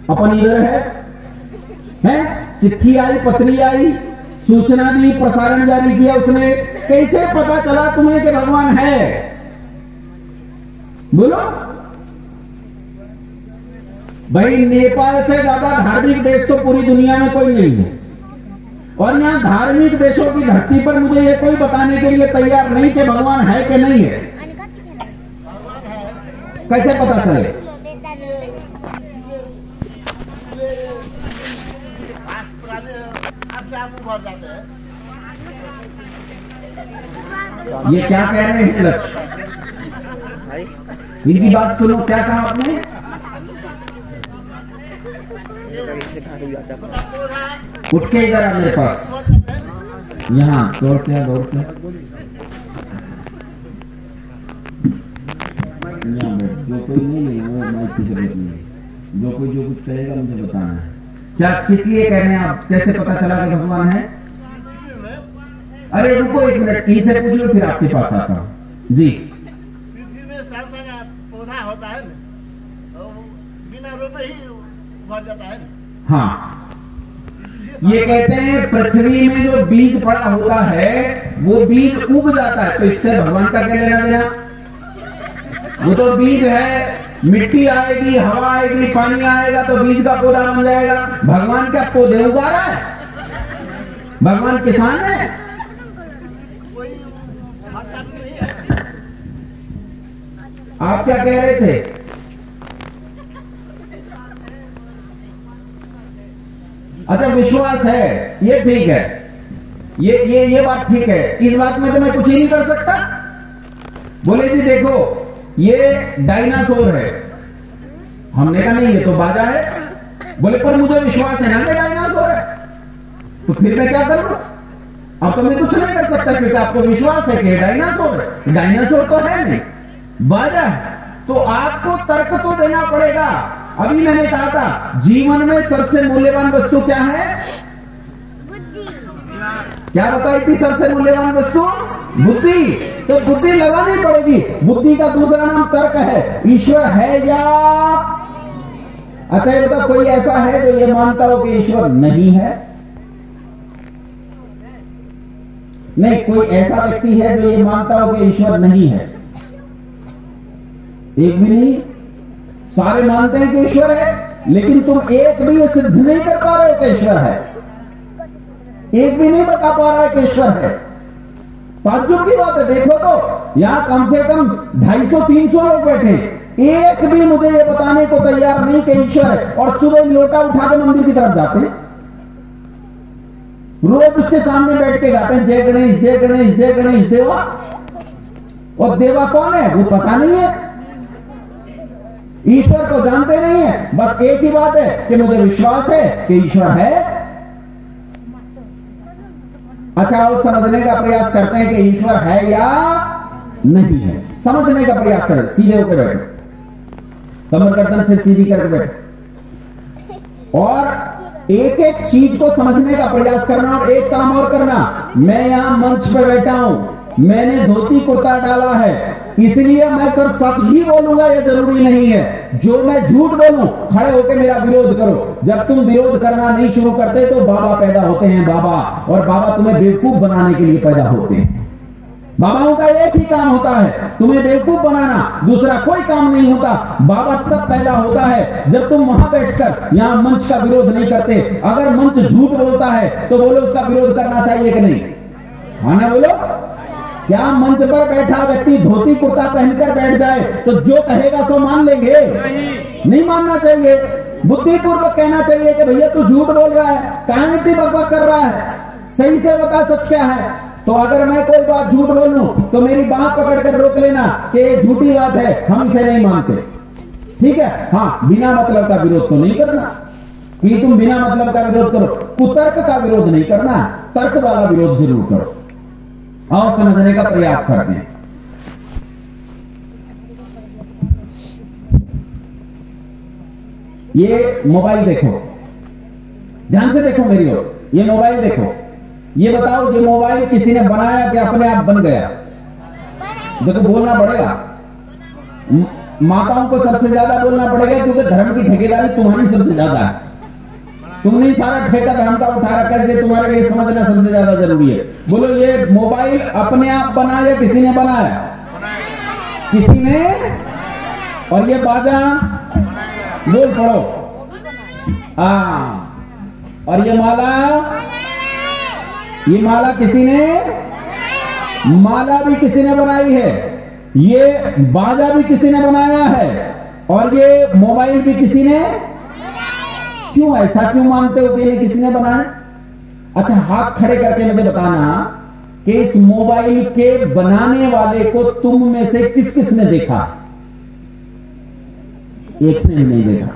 अपन इधर है? चिट्ठी आई, पत्री आई, सूचना दी, प्रसारण जारी किया उसने, कैसे पता चला तुम्हें कि भगवान है? बोलो भाई, नेपाल से ज्यादा धार्मिक देश तो पूरी दुनिया में कोई नहीं है, और यहां धार्मिक देशों की धरती पर मुझे ये कोई बताने के लिए तैयार नहीं कि भगवान है कि नहीं है। कैसे पता चले? ये क्या कह रहे हैं लक्ष्य? इनकी बात सुनो, क्या कहा आपने? उठ के इधर आ मेरे पास, यहाँ दौड़ते हैं, दौड़ते हैं, यहाँ बैठ। जो कोई नहीं है वो माइक की जरूरत नहीं है, जो कोई जो कुछ करेगा मुझे बताना है। क्या किस लिए कह रहे हैं आप? कैसे पता चला कि भगवान है? अरे रुको एक मिनट, इनसे पूछ लो फिर आपके पास आता हूं जी। पृथ्वी में सारा का पौधा होता है ना, बिना रोपे ही उभर जाता है ना। हाँ, ये कहते हैं पृथ्वी में जो बीज पड़ा होता है वो बीज उग जाता है, तो इससे भगवान का क्या लेना देना? वो तो बीज है, मिट्टी आएगी, हवा आएगी, पानी आएगा तो बीज का पौधा बन जाएगा। भगवान क्या पौधे उगा रहा है? भगवान किसान है? कोई मानता नहीं है। आप क्या कह रहे थे? अच्छा, विश्वास है, ये ठीक है, ये बात ठीक है, इस बात में तो मैं कुछ ही नहीं कर सकता। बोले जी देखो ये डायनासोर है, हमने कहा नहीं ये तो बाजा है। बोले पर मुझे विश्वास है ना कि डायनासोर है, तो फिर मैं क्या करूं? अब तो मैं कुछ नहीं कर सकता क्योंकि आपको विश्वास है कि डायनासोर है। डायनासोर तो है नहीं, बाजा है, तो आपको तर्क तो देना पड़ेगा। अभी मैंने कहा था जीवन में सबसे मूल्यवान वस्तु क्या है? बुद्धि। क्या बताई थी सबसे मूल्यवान वस्तु? बुद्धि। तो बुद्धि लगानी पड़ेगी। बुद्धि का दूसरा नाम तर्क है। ईश्वर है या? अच्छा ये बता, कोई ऐसा है जो ये मानता हो कि ईश्वर नहीं है? नहीं, कोई ऐसा व्यक्ति है जो ये मानता हो कि ईश्वर नहीं है? एक भी नहीं। सारे मानते हैं कि ईश्वर है, लेकिन तुम एक भी ये सिद्ध नहीं कर पा रहे हो कि ईश्वर है। एक भी नहीं बता पा रहा है कि ईश्वर है। ताज्जुब की बात है। देखो तो यहां कम से कम 250-300 लोग बैठे, एक भी मुझे ये बताने को तैयार नहीं कि ईश्वर है। और सुबह लोटा उठा के मंदिर की तरफ जाते, रोज उसके सामने बैठ के गाते हैं जय गणेश जय गणेश जय गणेश देवा। और देवा कौन है वो पता नहीं है, ईश्वर को जानते नहीं है। बस एक ही बात है कि मुझे विश्वास है कि ईश्वर है। अच्छा, और समझने का प्रयास करते हैं कि ईश्वर है या नहीं है। समझने का प्रयास करें, सीधे होकर बैठो, कमर गर्दन से सीधी करके बैठो और एक एक चीज को समझने का प्रयास करना। और एक काम और करना, मैं यहां मंच पे बैठा हूं, मैंने धोती कुर्ता डाला है, इसलिए मैं सिर्फ सच ही बोलूंगा, यह जरूरी नहीं है। जो मैं झूठ बोलूं, खड़े होकर मेरा विरोध करो। जब तुम विरोध करना नहीं शुरू करते तो बाबा पैदा होते हैं बाबा, और बाबा तुम्हें बेवकूफ बनाने के लिए पैदा होते हैं। बाबाओं का एक ही काम होता है, तुम्हें बेवकूफ बनाना, दूसरा कोई काम नहीं होता। बाबा तब पैदा होता है जब तुम वहां बैठकर यहां मंच का विरोध नहीं करते। अगर मंच झूठ बोलता है तो बोलो उसका विरोध करना चाहिए कि नहीं? हाँ ना बोलो। क्या मंच पर बैठा व्यक्ति धोती कुर्ता पहनकर बैठ जाए तो जो कहेगा सो मान लेंगे? नहीं मानना चाहिए। बुद्धिपूर्वक कहना चाहिए कि भैया तू झूठ बोल रहा है, कहां इतनी बकवास कर रहा है, सही से बता सच क्या है। तो अगर मैं कोई बात झूठ बोलूं तो मेरी बाह पकड़कर रोक लेना कि ये झूठी बात है, हम इसे नहीं मानते। ठीक है? हाँ, बिना मतलब का विरोध तो नहीं करना कि तुम बिना मतलब का विरोध करो। कुतर्क का विरोध नहीं करना, तर्क वाला विरोध जरूर करो और समझने का प्रयास करते हैं। ये मोबाइल देखो, ध्यान से देखो मेरी ओर। ये मोबाइल देखो, ये बताओ ये मोबाइल किसी ने बनाया कि अपने आप बन गया? देखो बोलना पड़ेगा, माताओं को सबसे ज्यादा बोलना पड़ेगा क्योंकि धर्म की ठेकेदारी तुम्हारी सबसे ज्यादा है। तुमने सारा ठेका धर्म का उठा रखा है, इसलिए तुम्हारे लिए समझना सबसे ज्यादा जरूरी है। बोलो ये मोबाइल अपने आप बना या किसी ने बनाया? किसी ने। और ये बाजा बोल पड़ो। और ये माला, ये माला किसी ने, माला भी किसी ने बनाई है, ये बाजा भी किसी ने बनाया है, और ये मोबाइल भी किसी ने। क्यों ऐसा क्यों मानते हो कि ये किसी ने बनाया? अच्छा हाथ खड़े करके मुझे बताना कि इस मोबाइल के बनाने वाले को तुम में से किस किस ने देखा? एक ने भी नहीं देखा।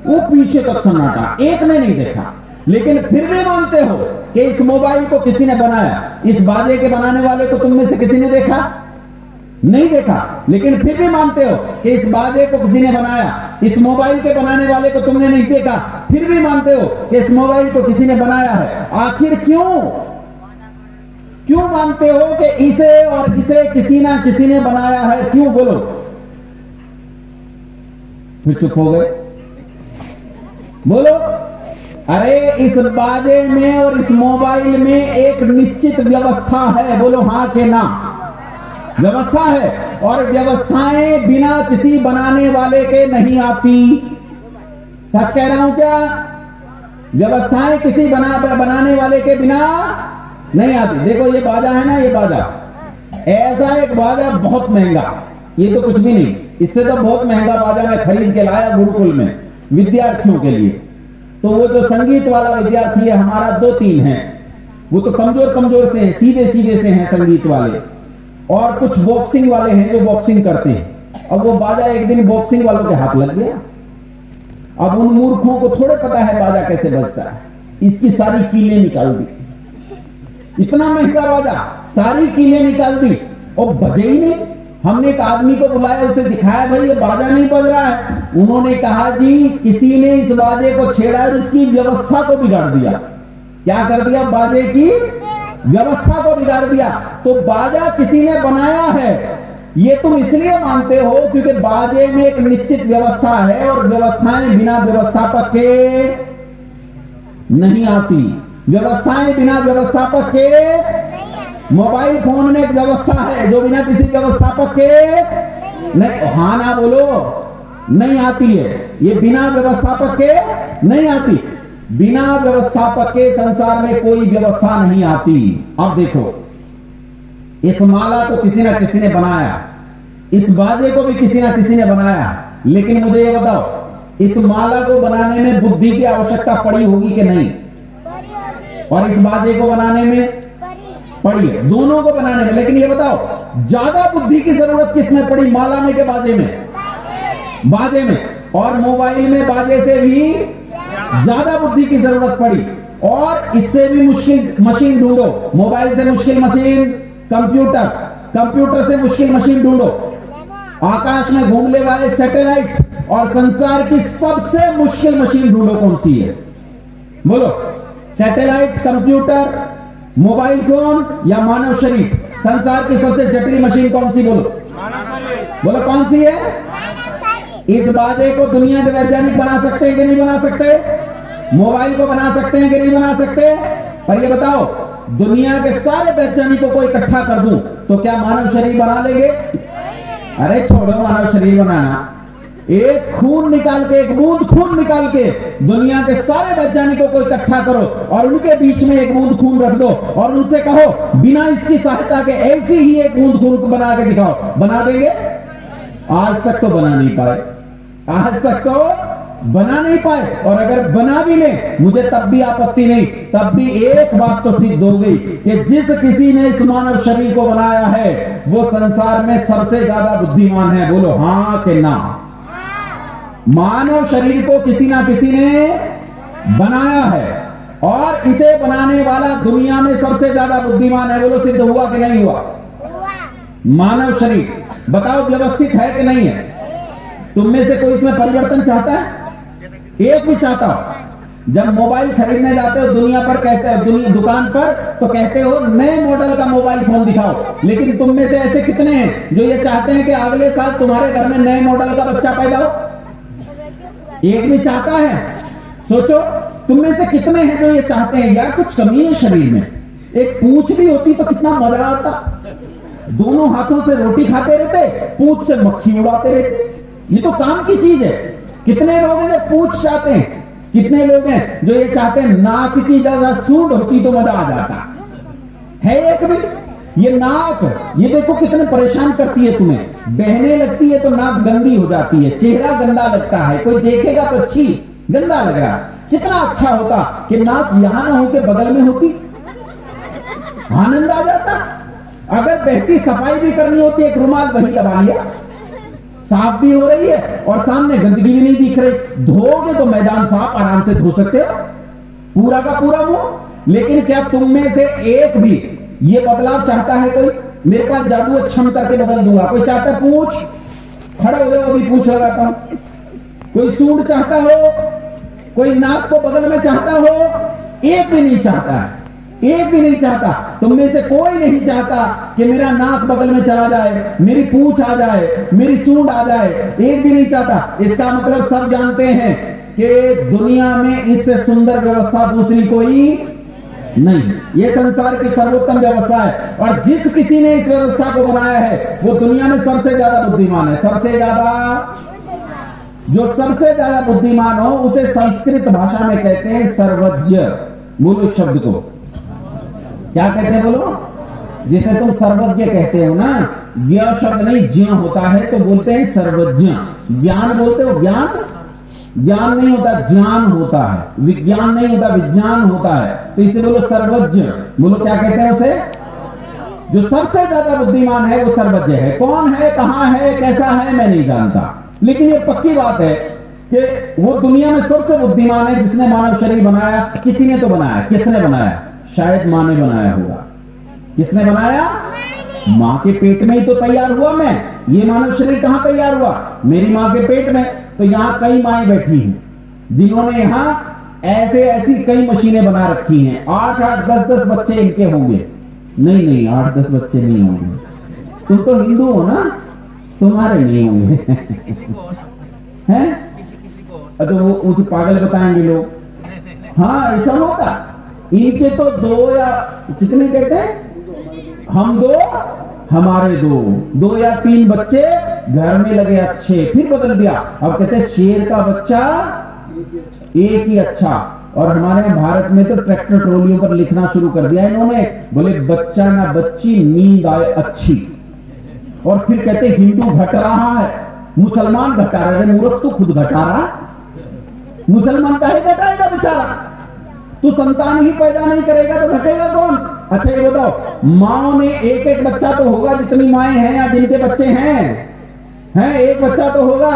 वो पीछे तक सन्नाटा, एक ने नहीं देखा। लेकिन फिर भी मानते हो कि इस मोबाइल को किसी ने बनाया। इस बाजे के बनाने वाले को तुम में से किसी ने देखा? नहीं देखा। लेकिन फिर भी मानते हो कि इस बाजे को किसी ने बनाया। इस मोबाइल के बनाने वाले को तुमने नहीं देखा, फिर भी मानते हो कि इस मोबाइल को किसी ने बनाया है। आखिर क्यों? क्यों मानते हो कि इसे और इसे किसी ना किसी ने बनाया है? क्यों बोलो? फिर चुप हो गए। बोलो। अरे इस बाजे में और इस मोबाइल में एक निश्चित व्यवस्था है। बोलो हाँ के ना? व्यवस्था है, और व्यवस्थाएं बिना किसी बनाने वाले के नहीं आती। सच कह रहा हूं क्या? व्यवस्थाएं किसी बनाने वाले के बिना नहीं आती। देखो ये बाजा है ना, ये बाजा, ऐसा एक बाजा बहुत महंगा, ये तो कुछ भी नहीं, इससे तो बहुत महंगा बाजा मैं खरीद के लाया गुरुकुल में विद्यार्थियों के लिए। तो वो जो संगीत वाला विद्यार्थी है हमारा, 2-3 हैं, वो तो कमजोर कमजोर से हैं, सीधे सीधे से हैं संगीत वाले, और कुछ बॉक्सिंग वाले हैं जो बॉक्सिंग करते हैं। अब वो बाजा एक दिन बॉक्सिंग वालों के हाथ लग गया। अब उन मूर्खों को थोड़े पता है बाजा कैसे बजता है, इसकी सारी कीलें निकाल दी। इतना महंगा बाजा, सारी कीलें निकाल दी और बजे ही नहीं। हमने एक आदमी को बुलाया, उसे दिखाया, भाई ये बाजा नहीं बज रहा है। उन्होंने कहा जी किसी ने इस बाजे को छेड़ा और इसकी व्यवस्था को बिगाड़ दिया। क्या कर दिया? बाजे की व्यवस्था को बिगाड़ दिया। तो बाजा किसी ने बनाया है ये तुम इसलिए मानते हो क्योंकि बाजे में एक निश्चित व्यवस्था है, और व्यवस्थाएं बिना व्यवस्थापक के नहीं आती। व्यवस्थाएं बिना व्यवस्थापक के। मोबाइल फोन में एक व्यवस्था है जो बिना किसी व्यवस्थापक के नहीं। हाँ ना बोलो? नहीं आती है, ये बिना व्यवस्थापक के नहीं आती। बिना व्यवस्थापक के संसार में कोई व्यवस्था नहीं आती। अब देखो, इस माला को किसी ना किसी ने बनाया, इस बाजे को भी किसी ना किसी ने बनाया। लेकिन मुझे ये बताओ, इस माला को बनाने में बुद्धि की आवश्यकता पड़ी होगी कि नहीं? और इस बाजे को बनाने में पड़ी है, दोनों को बनाने में। लेकिन ये बताओ, ज्यादा बुद्धि की जरूरत किसमें पड़ी, माला में के बाजे में? बाजे में। और मोबाइल में बाजे से भी ज्यादा बुद्धि की जरूरत पड़ी। और इससे भी मुश्किल मशीन ढूंढो, मोबाइल से मुश्किल मशीन कंप्यूटर, कंप्यूटर से मुश्किल मशीन ढूंढो, आकाश में घूमने वाले सैटेलाइट, और संसार की सबसे मुश्किल मशीन ढूंढो कौन सी है? बोलो। सैटेलाइट, कंप्यूटर, मोबाइल फोन या मानव शरीर? संसार की सबसे जटिल मशीन कौन सी बोलो? बोलो कौन सी है? इस बाजे को दुनिया के वैज्ञानिक बना सकते हैं कि नहीं बना सकते? मोबाइल को बना सकते हैं कि नहीं बना सकते? पर ये बताओ, दुनिया के सारे वैज्ञानिकों को इकट्ठा कर दूं तो क्या मानव शरीर बना लेंगे? अरे छोड़ो मानव शरीर बनाना, एक खून निकाल के, एक बूंद खून निकाल के दुनिया के सारे वैज्ञानिकों को इकट्ठा करो और उनके बीच में एक बूंद खून रख दो और उनसे कहो बिना इसकी सहायता के ऐसी ही एक बूंद खून को बना के दिखाओ, बना देंगे? आज तक तो बना नहीं पाए, आज तक तो बना नहीं पाए। और अगर बना भी ले, मुझे तब भी आपत्ति नहीं, तब भी एक बात तो सिद्ध हो गई कि जिस किसी ने इस मानव शरीर को बनाया है वो संसार में सबसे ज्यादा बुद्धिमान है। बोलो हां कि ना? मानव शरीर को किसी ना किसी ने बनाया है और इसे बनाने वाला दुनिया में सबसे ज्यादा बुद्धिमान है। बोलो सिद्ध हुआ कि नहीं हुआ? मानव शरीर बताओ व्यवस्थित है कि नहीं है? तुम में से कोई इसमें परिवर्तन चाहता है? एक भी चाहता हो? जब मोबाइल खरीदने जाते हो दुनिया पर कहते हो, दुकान पर तो कहते हो नए मॉडल का मोबाइल फोन दिखाओ, लेकिन तुम में से ऐसे कितने हैं जो ये चाहते हैं कि अगले साल तुम्हारे घर में नए मॉडल का बच्चा पैदा हो? एक भी चाहता है? सोचो तुम में से कितने हैं जो ये चाहते हैं यार कुछ कमी है शरीर में, एक पूंछ भी होती तो कितना मजा आता, दोनों हाथों से रोटी खाते रहते, पूंछ से मक्खी उड़ाते रहते, ये तो काम की चीज है। कितने लोग हैं जो पूंछ चाहते हैं, कितने लोग हैं जो ये चाहते हैं नाक की ज्यादा सूंड होती तो मजा आ जाता है? एक भी? ये नाक, ये देखो कितने परेशान करती है तुम्हें, बहने लगती है तो नाक गंदी हो जाती है, चेहरा गंदा लगता है, कोई देखेगा तो छी गंदा लग रहा है। कितना अच्छा होता कि नाक यहां ना हो के बगल में होती, आनंद आ जाता। अगर बहती सफाई भी करनी होती, एक रुमाल वही दबा लिया, साफ भी हो रही है और सामने गंदगी भी नहीं दिख रही, धोगे तो मैदान साफ आराम से धो सकते हो पूरा का पूरा मुंह। लेकिन क्या तुम में से एक भी ये बदलाव चाहता है? कोई मेरे पास जादू क्षम करके बदल दूंगा, कोई चाहता है? पूछ खड़े हो जाओ, अभी पूछ लगाता हूं। कोई सूंड चाहता हो? कोई नाक को बगल में चाहता हो? एक भी नहीं चाहता है, एक भी नहीं चाहता। तुम में से कोई नहीं चाहता कि मेरा नाक बगल में चला जाए, मेरी पूंछ आ जाए, मेरी सूंड आ जाए, एक भी नहीं चाहता। इसका मतलब सब जानते हैं कि दुनिया में इससे सुंदर व्यवस्था दूसरी कोई नहीं, ये संसार की सर्वोत्तम व्यवस्था है और जिस किसी ने इस व्यवस्था को बनाया है वो दुनिया में सबसे ज्यादा बुद्धिमान है। सबसे ज्यादा, जो सबसे ज्यादा बुद्धिमान हो उसे संस्कृत भाषा में कहते हैं सर्वज्ञ। बोलो शब्द को क्या कहते हैं? बोलो, जिसे तुम सर्वज्ञ कहते हो ना, ज्ञ शब्द नहीं ज्ञ होता है तो बोलते हैं सर्वज्ञ। ज्ञान बोलते हो? ज्ञान, ज्ञान नहीं होता ज्ञान होता है, विज्ञान नहीं होता विज्ञान होता है, तो इसे बोलो सर्वज्ञ। बोलो क्या कहते हैं उसे? जो सबसे ज्यादा बुद्धिमान है वो सर्वज्ञ है। कौन है, कहां है, कैसा है मैं नहीं जानता, लेकिन ये पक्की बात है कि वो दुनिया में सबसे बुद्धिमान है जिसने मानव शरीर बनाया। किसी ने तो बनाया, किसने बनाया? शायद मां ने बनाया होगा। किसने बनाया? मां के पेट में ही तो तैयार हुआ मैं। ये मानव शरीर कहां तैयार हुआ? मेरी मां के पेट में। तो यहां कई माएं बैठी हैं जिन्होंने यहां ऐसे ऐसी कई मशीनें बना रखी हैं। 8-8, 10-10 बच्चे इनके होंगे। नहीं नहीं, 8-10 बच्चे नहीं होंगे। तुम तो हिंदू हो ना, तुम्हारे नहीं होंगे हैं? तो वो उस पागल बताएंगे लोग। हाँ ऐसा होता। इनके तो 2 या कितने कहते हैं? हम 2 हमारे 2 या 3 बच्चे घर में लगे अच्छे, फिर बदल दिया। अब कहते हैं शेर का बच्चा एक ही अच्छा। और हमारे भारत में तो ट्रैक्टर ट्रॉलियों पर लिखना शुरू कर दिया इन्होंने, बोले बच्चा ना बच्ची नींद आए अच्छी। और फिर कहते हिंदू घट रहा है, मुसलमान घटा रहे। मूर्ख तो खुद घटा रहा, मुसलमान काहे घटाएगा बेचारा? तू संतान ही पैदा नहीं करेगा तो घटेगा कौन? अच्छा ये बताओ, माओ ने एक एक बच्चा तो होगा जितनी माएं हैं या जिनके बच्चे हैं एक बच्चा तो होगा।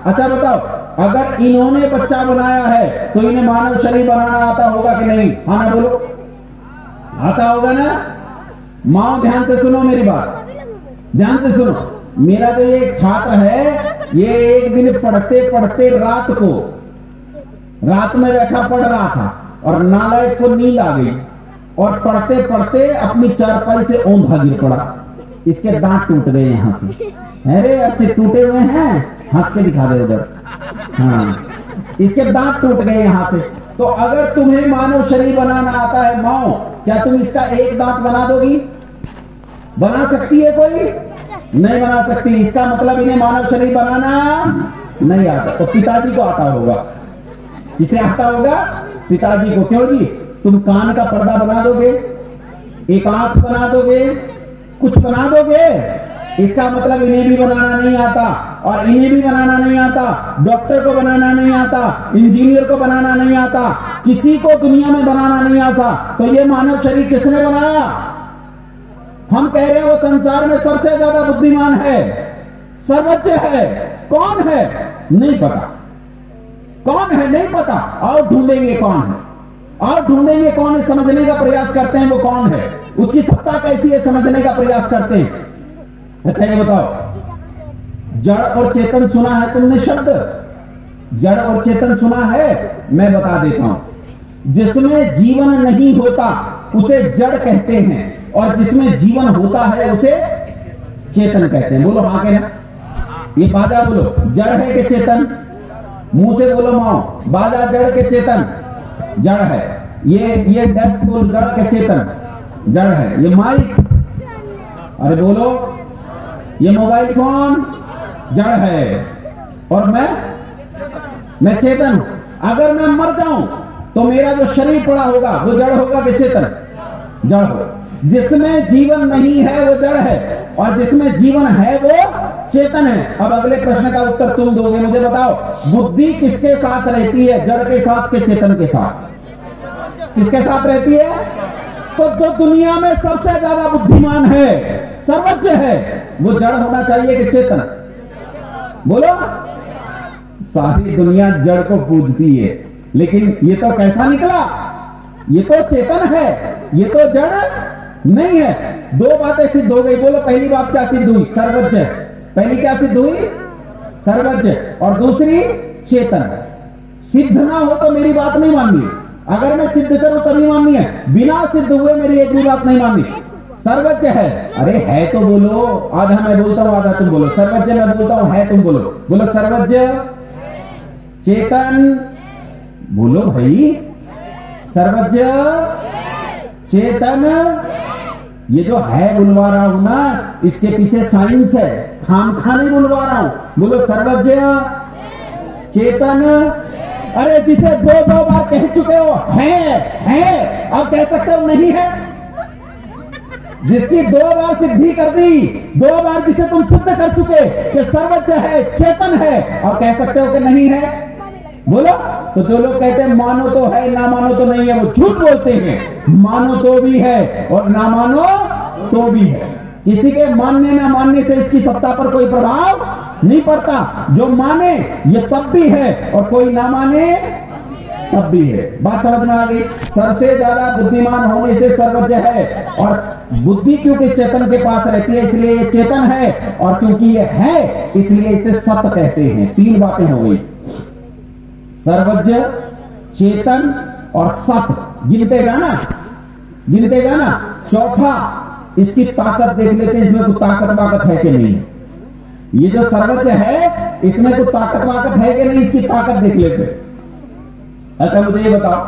अच्छा बताओ, अगर इन्होंने बच्चा बनाया है तो इन्हें मानव शरीर बनाना आता होगा कि नहीं? हाँ ना बोलो, आता होगा ना? माओ ध्यान से सुनो मेरी बात, ध्यान से सुनो। मेरा तो ये एक छात्र है, ये एक दिन पढ़ते पढ़ते रात में बैठा पढ़ रहा था और नालायक को नींद आ गई। और पढ़ते पढ़ते अपनी चारपाई से औंधा गिर पड़ा। इसके दांत टूट गए यहां से। अरे अच्छे टूटे हुए हैं, हंस के दिखा दे उधर। हाँ, इसके दांत टूट गए यहां से। तो अगर तुम्हें मानव शरीर बनाना आता है माओ, क्या तुम इसका एक दांत बना दोगी? बना सकती है कोई? नहीं बना सकती। इसका मतलब इन्हें मानव शरीर बनाना नहीं आता। तो पिताजी को आता होगा। किसे आता होगा? पिताजी को। क्यों जी? तुम कान का पर्दा बना दोगे, एक आंख बना दोगे, कुछ बना दोगे। इसका मतलब इन्हें भी बनाना नहीं आता, और इन्हें भी बनाना नहीं आता, डॉक्टर को बनाना नहीं आता, इंजीनियर को बनाना नहीं आता, किसी को दुनिया में बनाना नहीं आता। तो ये मानव शरीर किसने बनाया? हम कह रहे हैं वो संसार में सबसे ज्यादा बुद्धिमान है, सर्वोच्च है। कौन है? नहीं पता। कौन है? नहीं पता। और ढूंढेंगे कौन है, और ढूंढेंगे कौन है, समझने का प्रयास करते हैं वो कौन है, उसकी सत्ता कैसी है समझने का प्रयास करते हैं। अच्छा ये बताओ, जड़ और चेतन सुना है तुमने शब्द? जड़ और चेतन सुना है? मैं बता देता हूं। जिसमें जीवन नहीं होता उसे जड़ कहते हैं, और जिसमें जीवन होता है उसे चेतन कहते हैं। बोलो हाँ कहना। ये बाजा बोलो, जड़ है कि चेतन? मुंह से बोलो माओ, बाजा जड़ के चेतन? जड़ है। ये डेस्क बोल, जड़ के चेतन? जड़ है। ये माइक, अरे बोलो, ये मोबाइल फोन जड़ है, और मैं चेतन। अगर मैं मर जाऊं तो मेरा जो शरीर पड़ा होगा वो जड़ होगा कि चेतन? जड़ हो। जिसमें जीवन नहीं है वो जड़ है, और जिसमें जीवन है वो चेतन है। अब अगले प्रश्न का उत्तर तुम दोगे। मुझे बताओ, बुद्धि किसके साथ रहती है? जड़ के साथ के चेतन के साथ? किसके साथ रहती है? तो जो दुनिया में सबसे ज्यादा बुद्धिमान है, सर्वोच्च है, वो जड़ होना चाहिए कि चेतन? बोलो। सारी दुनिया जड़ को पूजती है, लेकिन ये तो कैसा निकला? ये तो चेतन है, ये तो जड़ नहीं है। दो बातें सिद्ध हो गई। बोलो पहली बात क्या सिद्ध हुई? सर्वोच्च। पहली क्या सिद्ध हुई? सर्वोच्च। और दूसरी चेतन। सिद्ध ना हो तो मेरी बात नहीं माननी। अगर मैं सिद्ध करूं तभी माननी है, बिना सिद्ध हुए मेरी एक भी बात नहीं माननी। सर्वोच्च है। अरे है तो बोलो, आधा मैं बोलता हूं आधा तुम बोलो। सर्वोच्च मैं बोलता हूं, है तुम बोलो। बोलो सर्वोच्च चेतन। बोलो भाई, सर्वोच्च चेतन। ये जो है बुलवा रहा हूं ना, इसके पीछे साइंस है, खामखा नहीं बुलवा रहा हूं। बोलो सर्वोच्च चेतन। अरे जिसे दो बार कह चुके हो है, अब कह सकते हो नहीं है? जिसकी 2 बार सिद्धि कर दी, 2 बार जिसे तुम सिद्ध कर चुके कि सर्वोच्च है, चेतन है, और कह सकते हो कि नहीं है? बोलो। तो जो लोग कहते हैं मानो तो है ना मानो तो नहीं है, वो झूठ बोलते हैं। मानो तो भी है और ना मानो तो भी है। किसी के मानने ना मानने से इसकी सत्ता पर कोई प्रभाव नहीं पड़ता। जो माने ये तब भी है, और कोई ना माने तब भी है। बात समझ में आ गई? सबसे ज्यादा बुद्धिमान होने से सर्वोच्च है, और बुद्धि क्योंकि चेतन के पास रहती है इसलिए ये चेतन है, और क्योंकि ये है इसलिए इसे सत कहते हैं। 3 बातें हो गई, सर्वोच्च, चेतन और सत। गिनते जाना। चौथा, इसकी ताकत देख लेते हैं, इसमें कुछ ताकत है कि नहीं। ये जो सर्वोच्च है इसमें कुछ ताकत है कि नहीं, इसकी ताकत देख लेते हैं। अच्छा मुझे ये बताओ,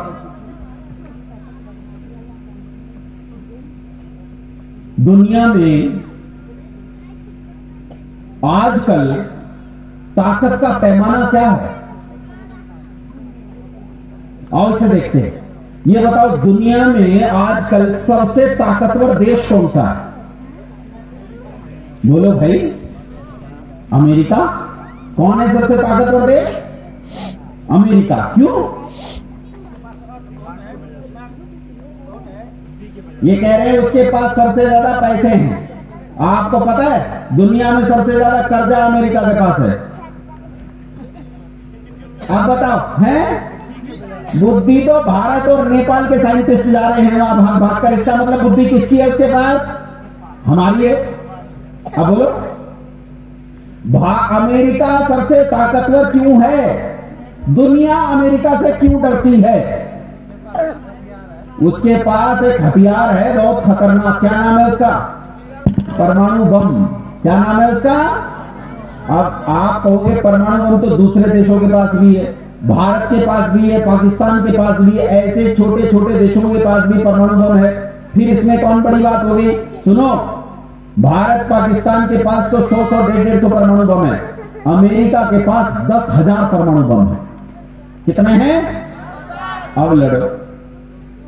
दुनिया में आजकल ताकत का पैमाना क्या है? और इसे देखते हैं। ये बताओ, दुनिया में आजकल सबसे ताकतवर देश कौन सा है? बोलो भाई। अमेरिका। कौन है सबसे ताकतवर देश? अमेरिका। क्यों? ये कह रहे हैं उसके पास सबसे ज्यादा पैसे हैं। आपको पता है दुनिया में सबसे ज्यादा कर्जा अमेरिका के पास है। आप बताओ, है? बुद्धि तो भारत और नेपाल के साइंटिस्ट जा रहे हैं वहां भाग भाग कर। इसका मतलब बुद्धि किसकी है उसके पास? हमारी है। अब बोलो, अमेरिका सबसे ताकतवर क्यों है? दुनिया अमेरिका से क्यों डरती है? उसके पास एक हथियार है बहुत खतरनाक, क्या नाम है उसका? परमाणु बम। क्या नाम है उसका? अब आप कहोगे परमाणु बम तो दूसरे देशों के पास भी है, भारत के पास भी है, पाकिस्तान के पास भी है, ऐसे छोटे छोटे देशों के पास भी परमाणु बम है। फिर इसमें कौन बड़ी बात हो गई? सुनो, भारत पाकिस्तान के पास तो 100 150 परमाणु बम है, अमेरिका के पास 10,000 परमाणु बम है। कितने हैं? अब लड़ो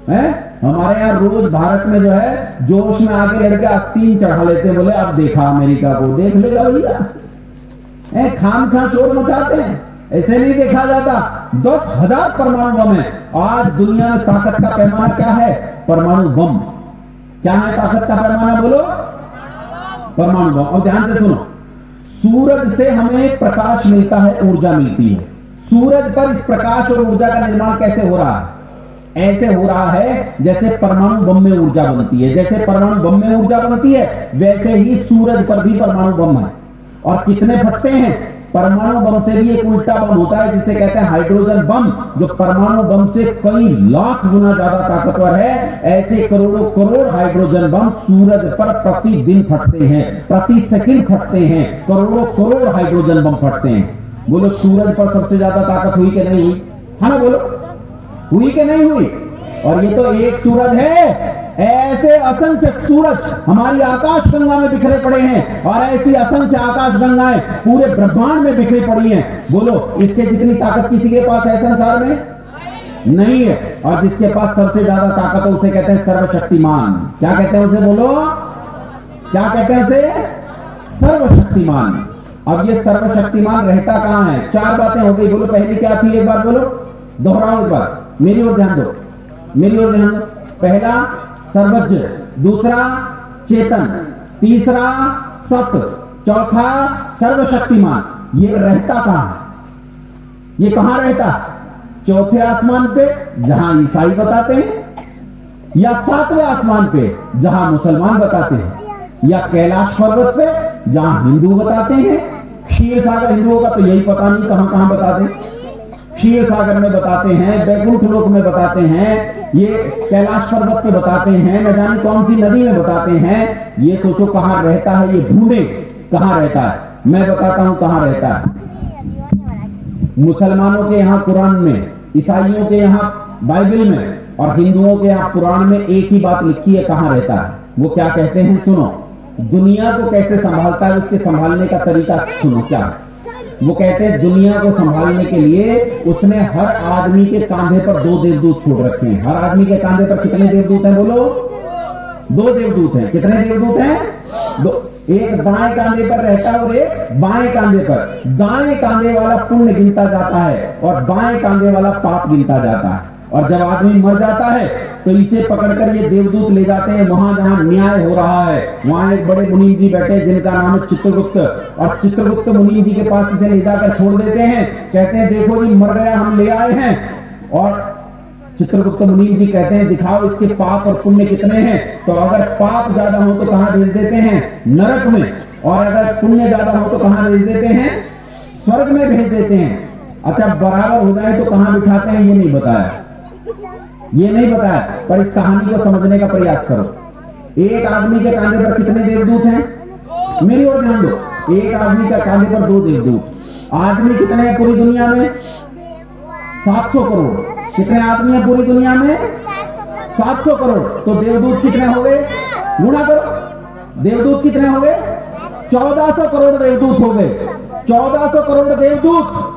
है। हमारे यहां रोज भारत में जो है जोश में आके लड़के आस्तीन चढ़ा लेते, बोले अब देखा अमेरिका को, देख लेगा भैया, खाम खा शोर मचाते हैं, ऐसे नहीं देखा जाता। 10,000 परमाणु बम है। आज दुनिया में ताकत का पैमाना क्या है? परमाणु बम। क्या है ताकत का पैमाना? बोलो, परमाणु बम। और ध्यान से सुनो, सूरज से हमें प्रकाश मिलता है, ऊर्जा मिलती है। सूरज पर इस प्रकाश और ऊर्जा का निर्माण कैसे हो रहा है? ऐसे हो रहा है जैसे परमाणु बम में ऊर्जा बनती है। जैसे परमाणु बम में ऊर्जा बनती है वैसे ही सूरज पर भी परमाणु बम है। और कितने फटते हैं? परमाणु बम से भी एक उल्टा बम होता है जिसे कहते हैं हाइड्रोजन बम, जो परमाणु बम से कई लाख गुना ज्यादा ताकतवर है। ऐसे करोड़ों करोड़ हाइड्रोजन बम सूरज पर प्रतिदिन फटते हैं, प्रति सेकंड फटते हैं, करोड़ों करोड़ हाइड्रोजन बम फटते हैं। बोलो, सूरज पर सबसे ज्यादा ताकत हुई कि नहीं हुई? है ना? बोलो, हुई कि नहीं हुई? और ये तो एक सूरज है, ऐसे असंख्य सूरज हमारी आकाश गंगा में बिखरे पड़े हैं, और ऐसी असंख्य आकाश गंगाएं पूरे ब्रह्मांड में बिखरी पड़ी हैं। बोलो, इसके जितनी ताकत किसी के पास है संसार में? नहीं है। और जिसके पास सबसे ज्यादा ताकत है उसे कहते हैं सर्वशक्तिमान। क्या कहते हैं उसे? बोलो, क्या कहते हैं उसे? सर्वशक्तिमान। अब ये सर्वशक्तिमान रहता कहां है? चार बातें हो गई। बोलो, पहली क्या थी? एक बार बोलो, दोहराओ एक बार, मेरी ओर ध्यान दो, मेरी ओर ध्यान दो। पहला सर्वज्ञ, दूसरा चेतन, तीसरा सत, चौथा सर्वशक्तिमान। ये रहता कहां है? ये कहां रहता? चौथे आसमान पे जहां ईसाई बताते हैं, या सातवें आसमान पे जहां मुसलमान बताते हैं, या कैलाश पर्वत पे जहां हिंदू बताते हैं। क्षीर सागर हिंदुओं का तो यही पता नहीं कहां कहां बताते हैं। क्षीर सागर में बताते हैं, बैकुंठ लोक में बताते हैं, ये कैलाश पर्वत पे बताते हैं, न जाने कौन सी नदी में बताते हैं। ये सोचो कहां रहता है? ये ढूंढे कहां रहता है। मैं बताता हूं कहां रहता है। मुसलमानों के यहां कुरान में, ईसाइयों के यहां बाइबल में, और हिंदुओं के यहां पुराण में एक ही बात लिखी है कहां रहता है। वो क्या कहते हैं? सुनो, दुनिया को कैसे संभालता है, उसके संभालने का तरीका सुनो। क्या है वो कहते हैं? दुनिया को संभालने के लिए उसने हर आदमी के कांधे पर 2 देवदूत छोड़ रखे हैं। हर आदमी के कांधे पर कितने देवदूत हैं? बोलो, 2 देवदूत हैं। कितने देवदूत हैं? 2। एक दाएं कांधे पर रहता है और एक बाएं कांधे पर। दाएं कांधे वाला पुण्य गिनता जाता है और बाएं कांधे वाला पाप गिनता जाता है। और जब आदमी मर जाता है तो इसे पकड़कर ये देवदूत ले जाते हैं वहां जहां न्याय हो रहा है। वहां एक बड़े मुनीम जी बैठे जिनका नाम है चित्रगुप्त, और चित्रगुप्त मुनीम जी के पास इसे ले जाकर छोड़ देते हैं। कहते हैं देखो जी मर गया, हम ले आए हैं। और चित्रगुप्त मुनीम जी कहते हैं दिखाओ इसके पाप और पुण्य कितने हैं। तो अगर पाप ज्यादा हो तो कहां भेज देते हैं? नरक में। और अगर पुण्य ज्यादा हो तो कहां भेज देते हैं? स्वर्ग में भेज देते हैं। अच्छा, बराबर हो जाए तो कहां बिठाते हैं? ये नहीं बताया, ये नहीं बताया। पर इस कहानी को समझने का प्रयास करो। एक आदमी के कांधे पर कितने देवदूत हैं? मेरी ओर ध्यान दो। एक आदमी के कांधे पर 2 देवदूत। आदमी कितने हैं पूरी दुनिया में? 700 करोड़। कितने आदमी हैं पूरी दुनिया में? 700 करोड़। तो देवदूत कितने हो गए? गुणा करो। देवदूत कितने हो गए? 1400 करोड़ देवदूत हो गए। 1400 करोड़ देवदूत।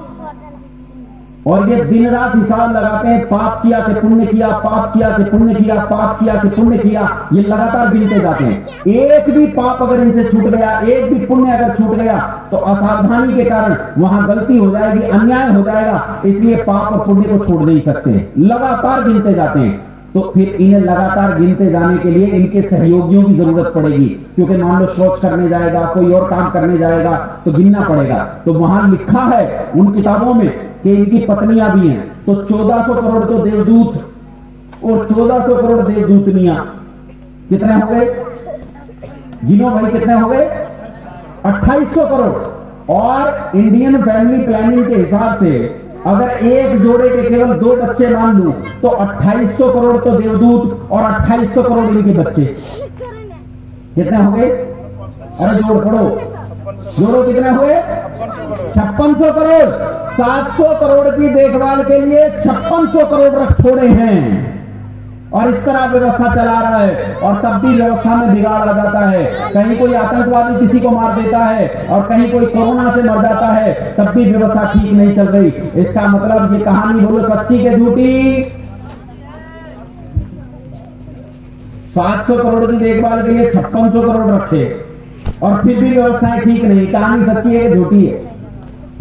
और ये दिन रात हिसाब लगाते हैं, पाप किया कि पुण्य किया, पाप किया कि पुण्य किया, पाप किया कि पुण्य किया। ये लगातार गिनते जाते हैं। एक भी पाप अगर इनसे छूट गया, एक भी पुण्य अगर छूट गया तो असावधानी के कारण वहां गलती हो जाएगी, अन्याय हो जाएगा। इसलिए पाप और पुण्य को छोड़ नहीं सकते, लगातार गिनते जाते हैं। तो फिर इन्हें लगातार गिनते जाने के लिए इनके सहयोगियों की जरूरत पड़ेगी, क्योंकि मान लो शौच करने जाएगा, कोई और काम करने जाएगा तो गिनना पड़ेगा। तो वहां लिखा है उन किताबों में कि इनकी पत्नियां भी हैं। तो 1400 करोड़ तो देवदूत और 1400 करोड़ देवदूतनियां कितने हो गए? गिनो भाई, कितने हो गए? 2800 करोड़। और इंडियन फैमिली प्लानिंग के हिसाब से अगर एक जोड़े के केवल 2 बच्चे मान लूं तो 2800 करोड़ तो देवदूत और 2800 करोड़ इनके बच्चे। कितने हो गए? अरे जोड़ पड़ो, जोड़ो कितने हुए? 5600 करोड़। 700 करोड़ की देखभाल के लिए 5600 करोड़ रख छोड़े हैं और इस तरह व्यवस्था चला रहा है। और तब भी व्यवस्था में बिगाड़ आ जाता है। कहीं कोई आतंकवादी किसी को मार देता है और कहीं कोई कोरोना से मर जाता है, तब भी व्यवस्था ठीक नहीं चल रही। इसका मतलब ये कहानी बोलो सच्ची के झूठी? 700 करोड़ की देखभाल के लिए 5600 करोड़ रखे और फिर भी व्यवस्थाएं ठीक नहीं। कहानी सच्ची है कि झूठी है?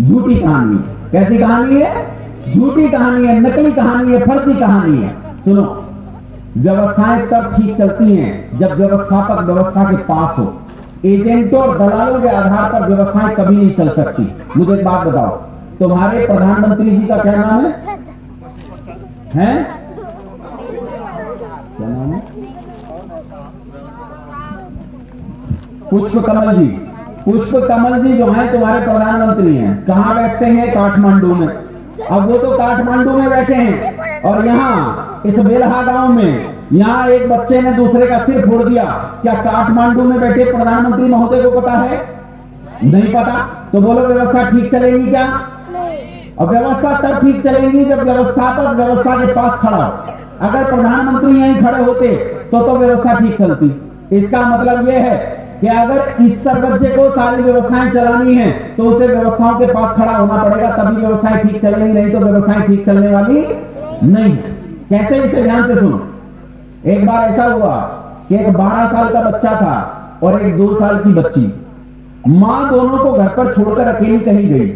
झूठी कहानी। कैसी कहानी है? झूठी कहानी है, नकली कहानी है, फर्जी कहानी है। सुनो, व्यवस्थाएं तब ठीक चलती हैं जब व्यवस्थापक व्यवस्था के पास हो। एजेंटों और दलालों के आधार पर व्यवस्थाएं कभी नहीं चल सकती। मुझे एक बात बताओ, तुम्हारे प्रधानमंत्री जी का क्या नाम है? हैं? क्या नाम है? पुष्प कमल जी। पुष्प कमल जी जो हैं तुम्हारे प्रधानमंत्री हैं, कहां बैठते हैं? काठमांडू में। अब वो तो काठमांडू में बैठे हैं और यहाँ इस बेलहा गांव में यहाँ एक बच्चे ने दूसरे का सिर फोड़ दिया। क्या काठमांडू में बैठे प्रधानमंत्री महोदय को पता है? नहीं पता। तो बोलो व्यवस्था ठीक चलेगी क्या? और व्यवस्था तब ठीक चलेगी जब व्यवस्थापक व्यवस्था के पास खड़ा हो। अगर प्रधानमंत्री यहीं खड़े होते तो व्यवस्था ठीक चलती। इसका मतलब यह है कि अगर इस सर्वज्ञ को सारी व्यवस्थाएं चलानी है तो उसे व्यवस्थाओं के पास खड़ा होना पड़ेगा, तभी व्यवस्थाएं ठीक चलेंगी, नहीं तो व्यवस्थाएं ठीक चलने वाली नहीं। कैसे? इसे ध्यान से सुनो। एक बार ऐसा हुआ कि एक 12 साल का बच्चा था और एक 2 साल की बच्ची। मां दोनों को घर पर छोड़कर अकेली कहीं गई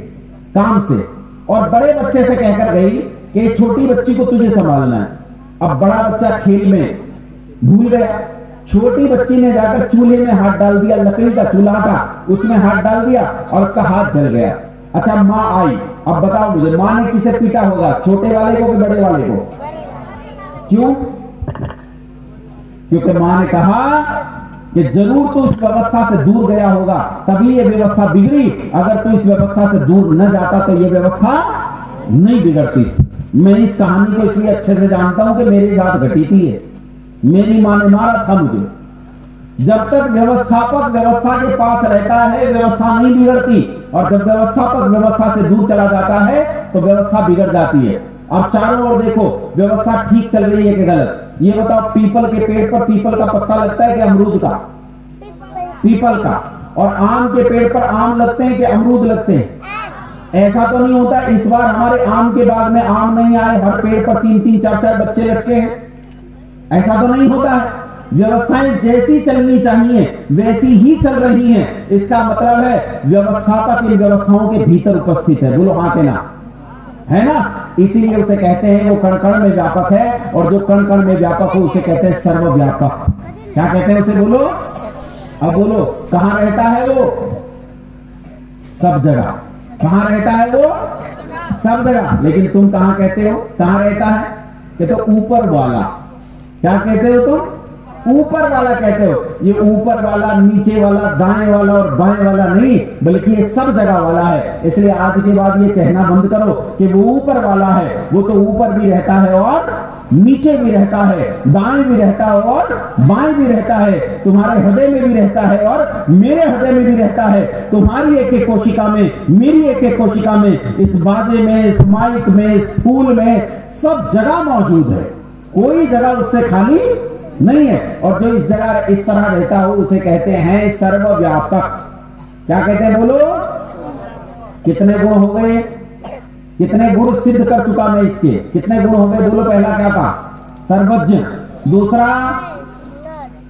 काम से और बड़े बच्चे से कहकर गई कि छोटी बच्ची को तुझे संभालना है। अब बड़ा बच्चा खेल में भूल गया। छोटी बच्ची ने जाकर चूल्हे में हाथ डाल दिया। लकड़ी का चूल्हा था, उसमें हाथ डाल दिया और उसका हाथ जल गया। अच्छा, मां आई। अब बताओ मुझे, मां ने किसे पीटा होगा? छोटे वाले को कि बड़े वाले को? क्यों? क्योंकि मां ने कहा कि जरूर तू इस व्यवस्था से दूर गया होगा, तभी ये व्यवस्था बिगड़ी। अगर तू इस व्यवस्था से दूर न जाता तो ये व्यवस्था नहीं बिगड़ती थी। मैं इस कहानी को इसलिए अच्छे से जानता हूं कि मेरे साथ घटी थी। मेरी मां ने मारा था मुझे। जब तक व्यवस्थापक व्यवस्था के पास रहता है व्यवस्था नहीं बिगड़ती, और जब व्यवस्थापक व्यवस्था से दूर चला जाता है तो व्यवस्था बिगड़ जाती है। अब चारों ओर देखो, व्यवस्था ठीक चल रही है कि गलत? ये बताओ, पीपल के पेड़ पर पीपल का पत्ता लगता है कि अमरूद का? पीपल का। और आम के पेड़ पर आम लगते हैं कि अमरूद लगते हैं? ऐसा तो नहीं होता इस बार हमारे आम के बाग में आम नहीं आए, हर पेड़ पर 3-3, 4-4 बच्चे लटके हैं? ऐसा तो नहीं होता है। व्यवस्थाएं जैसी चलनी चाहिए वैसी ही चल रही हैं। इसका मतलब है व्यवस्थापक इन व्यवस्थाओं के भीतर उपस्थित है। बोलो हाँ के ना? है ना? इसीलिए उसे कहते हैं वो कण कण में व्यापक है, और जो कण कण में व्यापक हो उसे कहते हैं सर्वव्यापक। क्या कहते हैं उसे? बोलो, अब बोलो। कहां रहता है वो? सब जगह। कहां रहता है वो? सब जगह। लेकिन तुम कहां कहते हो कहां रहता है? ये तो ऊपर वाला। क्या कहते हो तुम? ऊपर वाला कहते हो। ये ऊपर वाला, नीचे वाला, दाएं वाला और बाएं वाला नहीं, बल्कि ये सब जगह वाला है। इसलिए आज के बाद ये कहना बंद करो कि वो ऊपर वाला है। वो तो ऊपर भी रहता है और नीचे भी रहता है, दाएं भी रहता है और बाएं भी रहता है, तुम्हारे हृदय में भी रहता है और मेरे हृदय में भी रहता है, तुम्हारी एक एक कोशिका में, मेरी एक एक कोशिका में, इस बाजे में, इस माइक में, इस फूल में, सब जगह मौजूद है। कोई जगह उससे खाली नहीं है। और जो इस जगह इस तरह रहता हो उसे कहते हैं सर्वव्यापक। क्या कहते हैं? बोलो। कितने गुण हो गए? कितने गुण सिद्ध कर चुका मैं इसके? कितने गुण हो गए? बोलो। पहला क्या था? सर्वज्ञ। दूसरा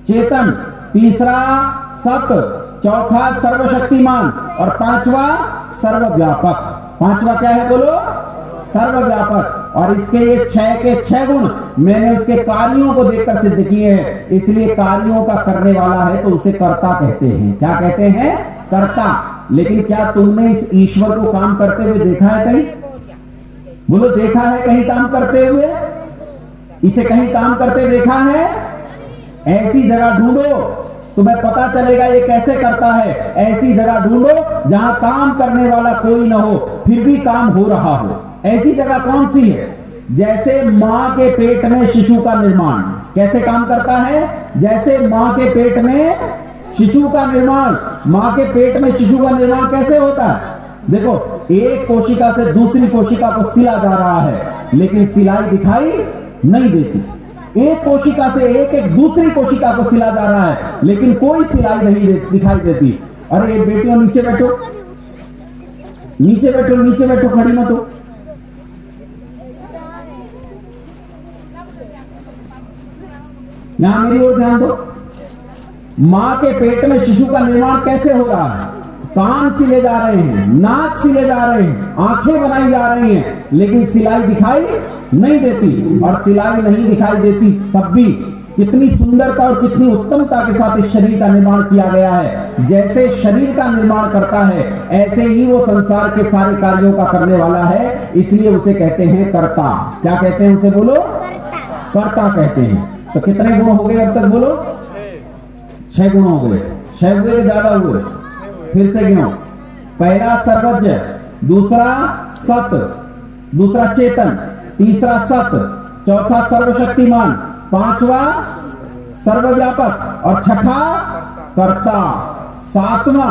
चेतन। तीसरा सत। चौथा सर्वशक्तिमान। और पांचवा सर्वव्यापक। पांचवा क्या है? बोलो। सर्वव्यापक। और इसके ये 6 के 6 गुण मैंने उसके कार्यों को देखकर सिद्ध किए हैं। इसलिए कार्यों का करने वाला है तो उसे कर्ता कहते हैं। क्या कहते हैं? कर्ता। लेकिन क्या तुमने इस ईश्वर को काम करते हुए देखा है कहीं? बोलो, देखा है कहीं काम करते हुए? इसे कहीं काम करते देखा है? ऐसी जगह ढूंढो, तुम्हें पता चलेगा ये कैसे करता है। ऐसी जगह ढूंढो जहां काम करने वाला कोई ना हो, फिर भी काम हो रहा हो। ऐसी जगह कौन सी है? जैसे मां के पेट में शिशु का निर्माण कैसे काम करता है? जैसे मां के पेट में शिशु का निर्माण, मां के पेट में शिशु का निर्माण कैसे होता है? देखो, एक कोशिका से दूसरी कोशिका को सिला जा रहा है, लेकिन सिलाई दिखाई नहीं देती। एक कोशिका से एक दूसरी कोशिका को सिला जा रहा है, लेकिन कोई सिलाई नहीं दिखाई देती। अरे ये बेटियों, नीचे बैठो, नीचे बैठो, नीचे बैठो, खड़ी मत हो। यहां मेरी ओर ध्यान दो। मां के पेट में शिशु का निर्माण कैसे हो रहा है? कान सिले जा रहे हैं, नाक सिले जा रहे हैं, आंखें बनाई जा रही हैं, लेकिन सिलाई दिखाई नहीं देती। और सिलाई नहीं दिखाई देती तब भी कितनी सुंदरता और कितनी उत्तमता के साथ इस शरीर का निर्माण किया गया है। जैसे शरीर का निर्माण करता है, ऐसे ही वो संसार के सारे कार्यों का करने वाला है। इसलिए उसे कहते हैं कर्ता। क्या कहते हैं उसे? बोलो, कर्ता कहते हैं। तो कितने गुण हो गए अब तक? बोलो, 6 गुण हो गए। 6 हुए कि ज्यादा हुए? फिर से गिनो। पहला सर्वज्ञ, दूसरा सत, दूसरा चेतन, तीसरा सत, चौथा सर्वशक्तिमान, पांचवा सर्वव्यापक और छठा कर्ता, सातवां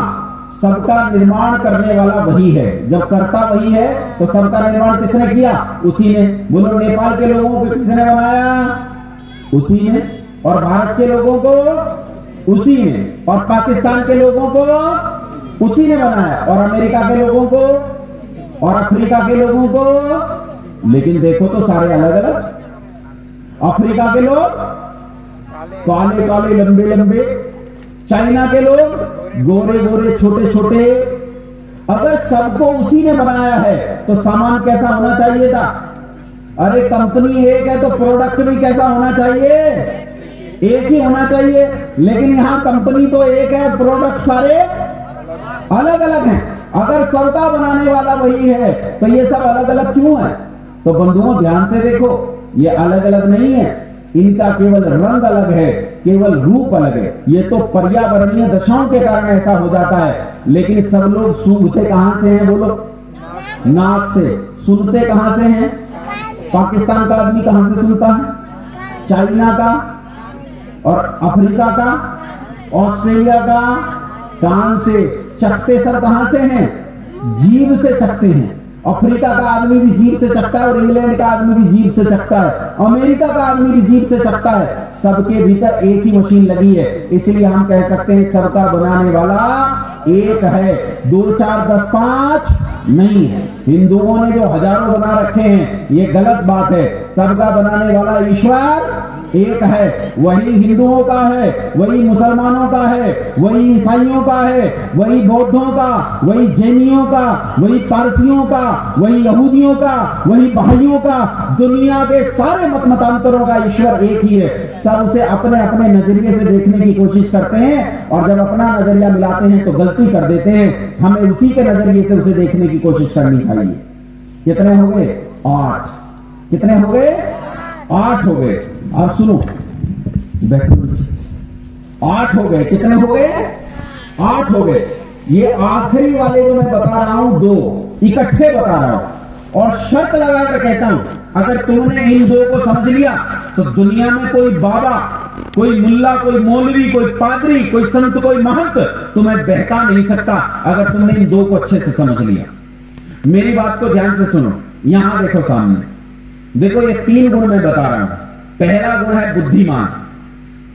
सबका निर्माण करने वाला वही है। जब कर्ता वही है तो सबका निर्माण किसने किया? उसी ने। बोलो, नेपाल के लोगों को किसने बनाया? उसी ने। और भारत के लोगों को उसी ने। और पाकिस्तान के लोगों को उसी ने बनाया। और अमेरिका के लोगों को और अफ्रीका के लोगों को। लेकिन देखो तो सारे अलग अलग। अफ्रीका के लोग काले काले, लंबे लंबे। चाइना के लोग गोरे गोरे, छोटे छोटे। अगर सबको उसी ने बनाया है तो सामान कैसा होना चाहिए था? अरे कंपनी एक है तो प्रोडक्ट भी कैसा होना चाहिए? एक ही होना चाहिए। लेकिन यहां कंपनी तो एक है, प्रोडक्ट सारे अलग अलग हैं। अगर सबका बनाने वाला वही है तो ये सब अलग अलग क्यों है? तो बंधुओं, ध्यान से देखो, ये अलग अलग नहीं है। इनका केवल रंग अलग है, केवल रूप अलग है। ये तो पर्यावरणीय दशाओं के कारण ऐसा हो जाता है। लेकिन सब लोग सूंघते कहां से हैं? बोलो, नाक से। सुनते कहां से हैं? पाकिस्तान का आदमी कहां से सुनता है? चाइना का और अफ्रीका का, ऑस्ट्रेलिया का कान से। चखते सब कहां से हैं? जीभ से चखते हैं। अफ्रीका का आदमी भी जीभ से चखता है और इंग्लैंड का आदमी भी जीभ से चखता है। अमेरिका का आदमी भी जीभ से चखता है। सबके भीतर एक ही मशीन लगी है। इसलिए हम कह सकते हैं सबका बनाने वाला एक है, 2 4 10 5 नहीं है। हिंदुओं ने जो हजारों बना रखे हैं, ये गलत बात है। सबका बनाने वाला ईश्वर एक है। वही हिंदुओं का है, वही मुसलमानों का है, वही ईसाइयों का है, वही बौद्धों का, वही जैनियों का, वही पारसियों का, वही यहूदियों का, वही बहाइयों का। दुनिया के सारे मत मतांतरों का ईश्वर एक ही है। सब उसे अपने अपने नजरिए से देखने की कोशिश करते हैं, और जब अपना नजरिया मिलाते हैं तो गलती कर देते हैं। हमें उसी के नजरिए से उसे देखने की कोशिश करनी चाहिए। कितने हो गए? 8। कितने हो गए? 8 हो गए। अब सुनो, बैठो नीचे। 8 हो गए। कितने हो गए? 8 हो गए। ये आखिरी वाले जो मैं बता रहा हूं, 2 इकट्ठे बता रहा हूं, और शर्त लगाकर कहता हूं, अगर तुमने इन 2 को समझ लिया तो दुनिया में कोई बाबा, कोई मुल्ला, कोई मौलवी, कोई पादरी, कोई संत, कोई महंत तुम्हें बहका नहीं सकता अगर तुमने इन 2 को अच्छे से समझ लिया। मेरी बात को ध्यान से सुनो। यहां देखो, सामने देखो, ये 3 गुण मैं बता रहा हूं। पहला गुण है बुद्धिमान।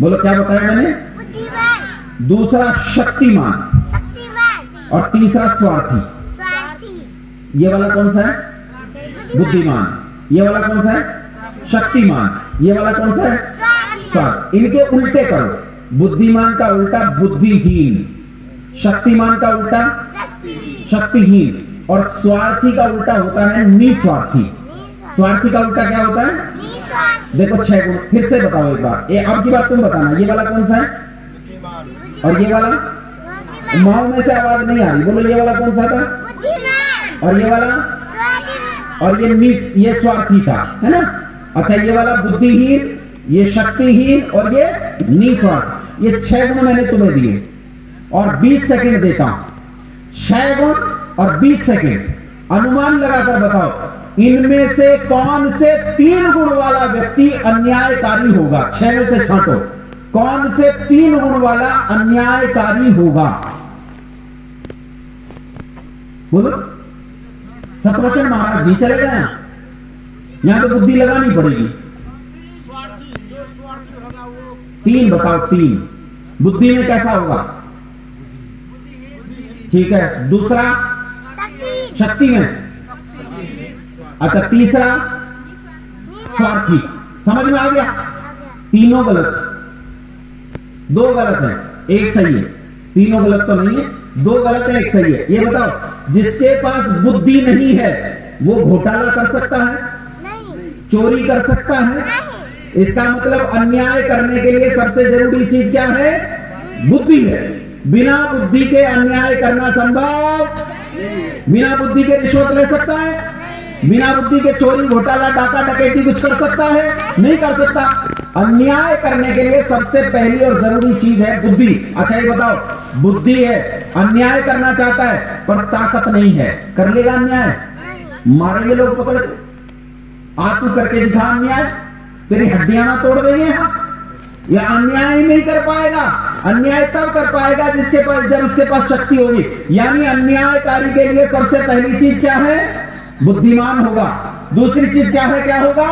बोलो, क्या बताया मैंने? बुद्धिमान। दूसरा शक्तिमान, शक्तिमान। और तीसरा स्वार्थी। स्वार्थी। ये वाला कौन सा है? बुद्धिमान। ये वाला कौन सा है? शक्तिमान। ये वाला कौन सा है? स्वार्थी। इनके उल्टे करो। बुद्धिमान का उल्टा बुद्धिहीन, शक्तिमान का उल्टा शक्तिहीन, और स्वार्थी का उल्टा होता है निस्वार्थी। स्वार्थी का उल्टा क्या होता है? देखो 6 गुण। फिर से बताओ एक बार। अब की बात तुम बताना। ये वाला कौन सा है? और ये वाला? माओ में से आवाज नहीं आ रही। बोलो, ये वाला कौन सा था? और ये वाला? और ये स्वार्थी था, है ना? अच्छा, ये वाला बुद्धिहीन, ये शक्तिहीन, और ये निस्वार्थ। ये 6 गुण मैंने तुम्हें दिए और 20 सेकंड देता हूं। 6 गुण और 20 सेकंड। अनुमान लगाकर बताओ इनमें से कौन से 3 गुण वाला व्यक्ति अन्यायकारी होगा? 6 में से छांटो, कौन से 3 गुण वाला अन्यायकारी होगा? बोलो। सतवचन महाराज जी चले गए, यहां तो बुद्धि लगानी पड़ेगी। 3 बताओ, 3 बुद्धि में कैसा होगा? ठीक है, दूसरा शक्ति में, अच्छा तीसरा स्वार्थी। समझ में आ गया? तीनों गलत, 2 गलत है, 1 सही है। तीनों गलत तो नहीं है, 2 गलत है, 1 सही है। ये बताओ, जिसके पास बुद्धि नहीं है वो घोटाला कर सकता है? चोरी कर सकता है? इसका मतलब अन्याय करने के लिए सबसे जरूरी चीज क्या है? बुद्धि है। बिना बुद्धि के अन्याय करना संभव? बिना बुद्धि के रिश्वत ले सकता है? बिना बुद्धि के चोरी, घोटाला, डाका, डकैती कुछ कर सकता है? नहीं कर सकता। अन्याय करने के लिए सबसे पहली और जरूरी चीज है बुद्धि। अच्छा ये बताओ, बुद्धि है, अन्याय करना चाहता है पर ताकत नहीं है, कर लेगा अन्याय? मारेंगे लोग पकड़ के, आ तू करके दिखा अन्याय, तेरी हड्डियां ना तोड़ देंगे। या अन्याय ही नहीं कर पाएगा। अन्याय तब कर पाएगा जिसके पास, जब इसके पास शक्ति होगी। यानी अन्यायकारी के लिए सबसे पहली चीज क्या है? बुद्धिमान होगा। दूसरी चीज क्या है? क्या होगा?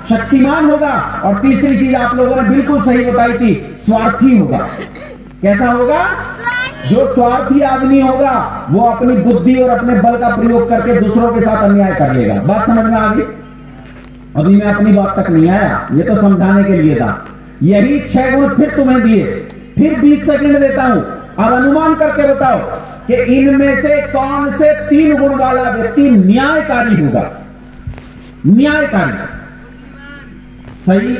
शक्तिमान होगा। और तीसरी चीज आप लोगों ने बिल्कुल सही बताई थी, स्वार्थी होगा। कैसा होगा? जो स्वार्थी आदमी होगा वो अपनी बुद्धि और अपने बल का प्रयोग करके दूसरों के साथ अन्याय कर लेगा। बात समझ में आ गई? अभी मैं अपनी बात तक नहीं आया, ये तो समझाने के लिए था। यही 6 गुण फिर तुम्हें दिए, फिर 20 सेकंड देता हूं। अब अनुमान करके बताओ कि इनमें से कौन से 3 गुण वाला व्यक्ति न्यायकारी होगा? न्यायकारी, सही?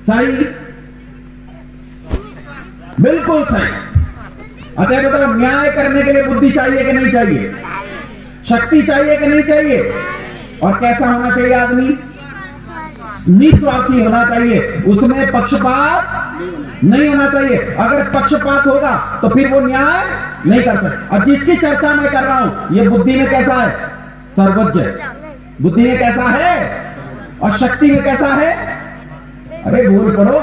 सही, बिल्कुल सही। अच्छा बताओ, न्याय करने के लिए बुद्धि चाहिए कि नहीं चाहिए? शक्ति चाहिए कि नहीं चाहिए? और कैसा होना चाहिए आदमी? निस्वार्थी होना चाहिए, उसमें पक्षपात नहीं होना चाहिए। अगर पक्षपात होगा तो फिर वो न्याय नहीं कर सकता। और जिसकी चर्चा मैं कर रहा हूं ये बुद्धि में कैसा है? सर्वज्ञ। बुद्धि में कैसा है? और शक्ति में कैसा है? अरे बोल पड़ो,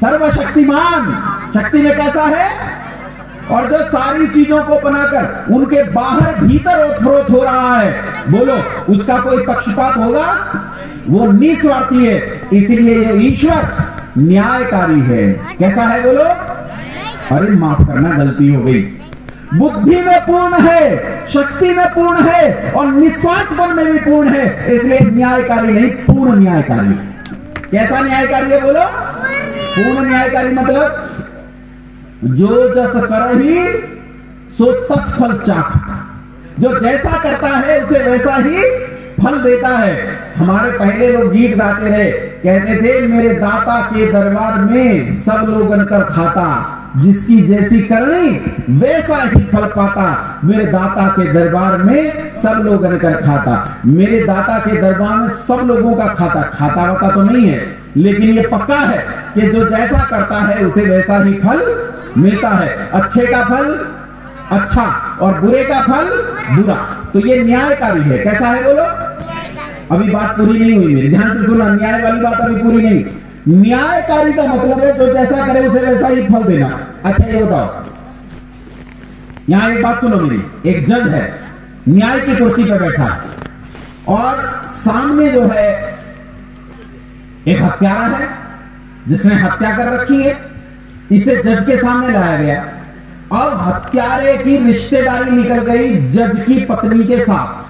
सर्वशक्तिमान। शक्ति में कैसा है? और जो सारी चीजों को बनाकर उनके बाहर भीतर ओतप्रोत हो रहा है, बोलो उसका कोई पक्षपात होगा? वो निस्वार्थी है, इसलिए ये ईश्वर न्यायकारी है। कैसा है बोलो? अरे माफ करना, गलती हो गई। बुद्धि में पूर्ण है, शक्ति में पूर्ण है और निस्वार्थपन में भी पूर्ण है, इसलिए न्यायकारी नहीं, पूर्ण न्यायकारी। कैसा न्यायकारी है बोलो? पूर्ण न्यायकारी मतलब जो जस करहि सो तस फल चाख। जो जैसा करता है उसे वैसा ही फल देता है। हमारे पहले लोग गीत गाते रहे, कहते थे मेरे दाता के दरबार में सब लोग कर खाता, जिसकी जैसी करनी वैसा ही फल पाता। मेरे दाता के दरबार में सब लोग कर खाता। मेरे दाता के दरबार में सब लोगों का खाता, खाता वाता तो नहीं है, लेकिन ये पक्का है कि जो जैसा करता है उसे वैसा ही फल मिलता है। अच्छे का फल अच्छा और बुरे का फल बुरा। तो ये न्यायकारी है। कैसा है बोलो? अभी बात पूरी नहीं हुई मेरी, ध्यान से सुना, न्याय वाली बात अभी पूरी नहीं। न्यायकारी का मतलब है जो जैसा करे उसे वैसा ही फल देना। अच्छा ये बताओ, यहां एक बात सुनो मेरी। एक जज है, न्याय की कुर्सी पर बैठा है और सामने जो है एक हत्यारा है जिसने हत्या कर रखी है। इसे जज के सामने लाया गया। अब हत्यारे की रिश्तेदारी निकल गई जज की पत्नी के साथ।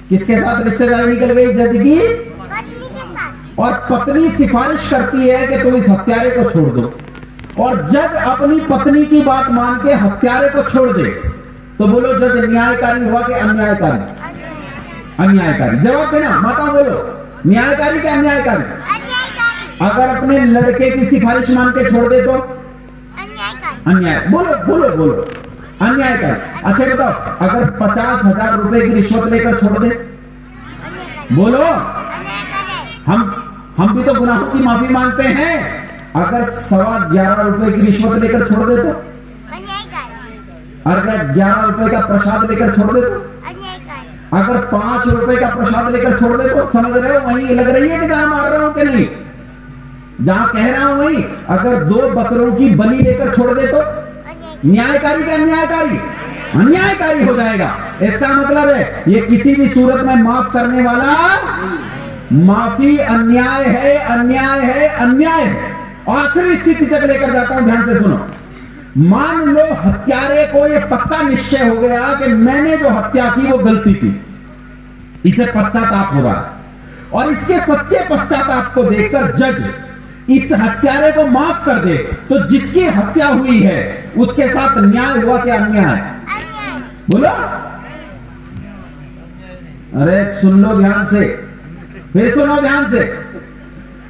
किसके साथ रिश्तेदारी निकल गई? जज की पत्नी के साथ। और पत्नी सिफारिश करती है कि तुम इस हत्यारे को छोड़ दो, और जज अपनी पत्नी की बात मान के हत्यारे को छोड़ दे। तो बोलो जज न्यायकारी हुआ कि अन्यायकारी? अन्यायकारी। जवाब देना, माता बोलो, न्यायकारी कि अन्यायकारी? अगर अपने लड़के की सिफारिश मान के छोड़ दे तो अन्याय। बोलो बोलो बोलो, अन्यायकारी। अच्छा बताओ, अगर 50,000 रुपए की रिश्वत लेकर छोड़ दे, बोलो। हम भी तो गुनाहों की माफी मांगते हैं। अगर 11.25 रुपए की रिश्वत लेकर छोड़ दे तो? अगर 11 रुपए का प्रसाद लेकर छोड़ दे तो? अगर 5 रुपए का प्रसाद लेकर छोड़ दे तो समझ रहे हो वहीं लग रही है कि जहां मार रहा हूं कि नहीं, जहां कह रहा हूं वहीं। अगर 2 बकरों की बलि लेकर छोड़ दे तो न्यायकारी का अन्यायकारी, अन्यायकारी हो जाएगा। इसका मतलब है ये किसी भी सूरत में माफ करने वाला, माफी अन्याय है, अन्याय है, अन्याय है। आखिरी स्थिति तक लेकर जाता हूं, ध्यान से सुनो। मान लो हत्यारे को यह पक्का निश्चय हो गया कि मैंने जो हत्या की वो गलती थी, इसे पश्चाताप हो रहा है, और इसके सच्चे पश्चाताप को देखकर जज इस हत्यारे को माफ कर दे, तो जिसकी हत्या हुई है उसके साथ न्याय हुआ क्या अन्याय? बोलो, अरे सुन लो ध्यान से, फिर सुनो ध्यान से,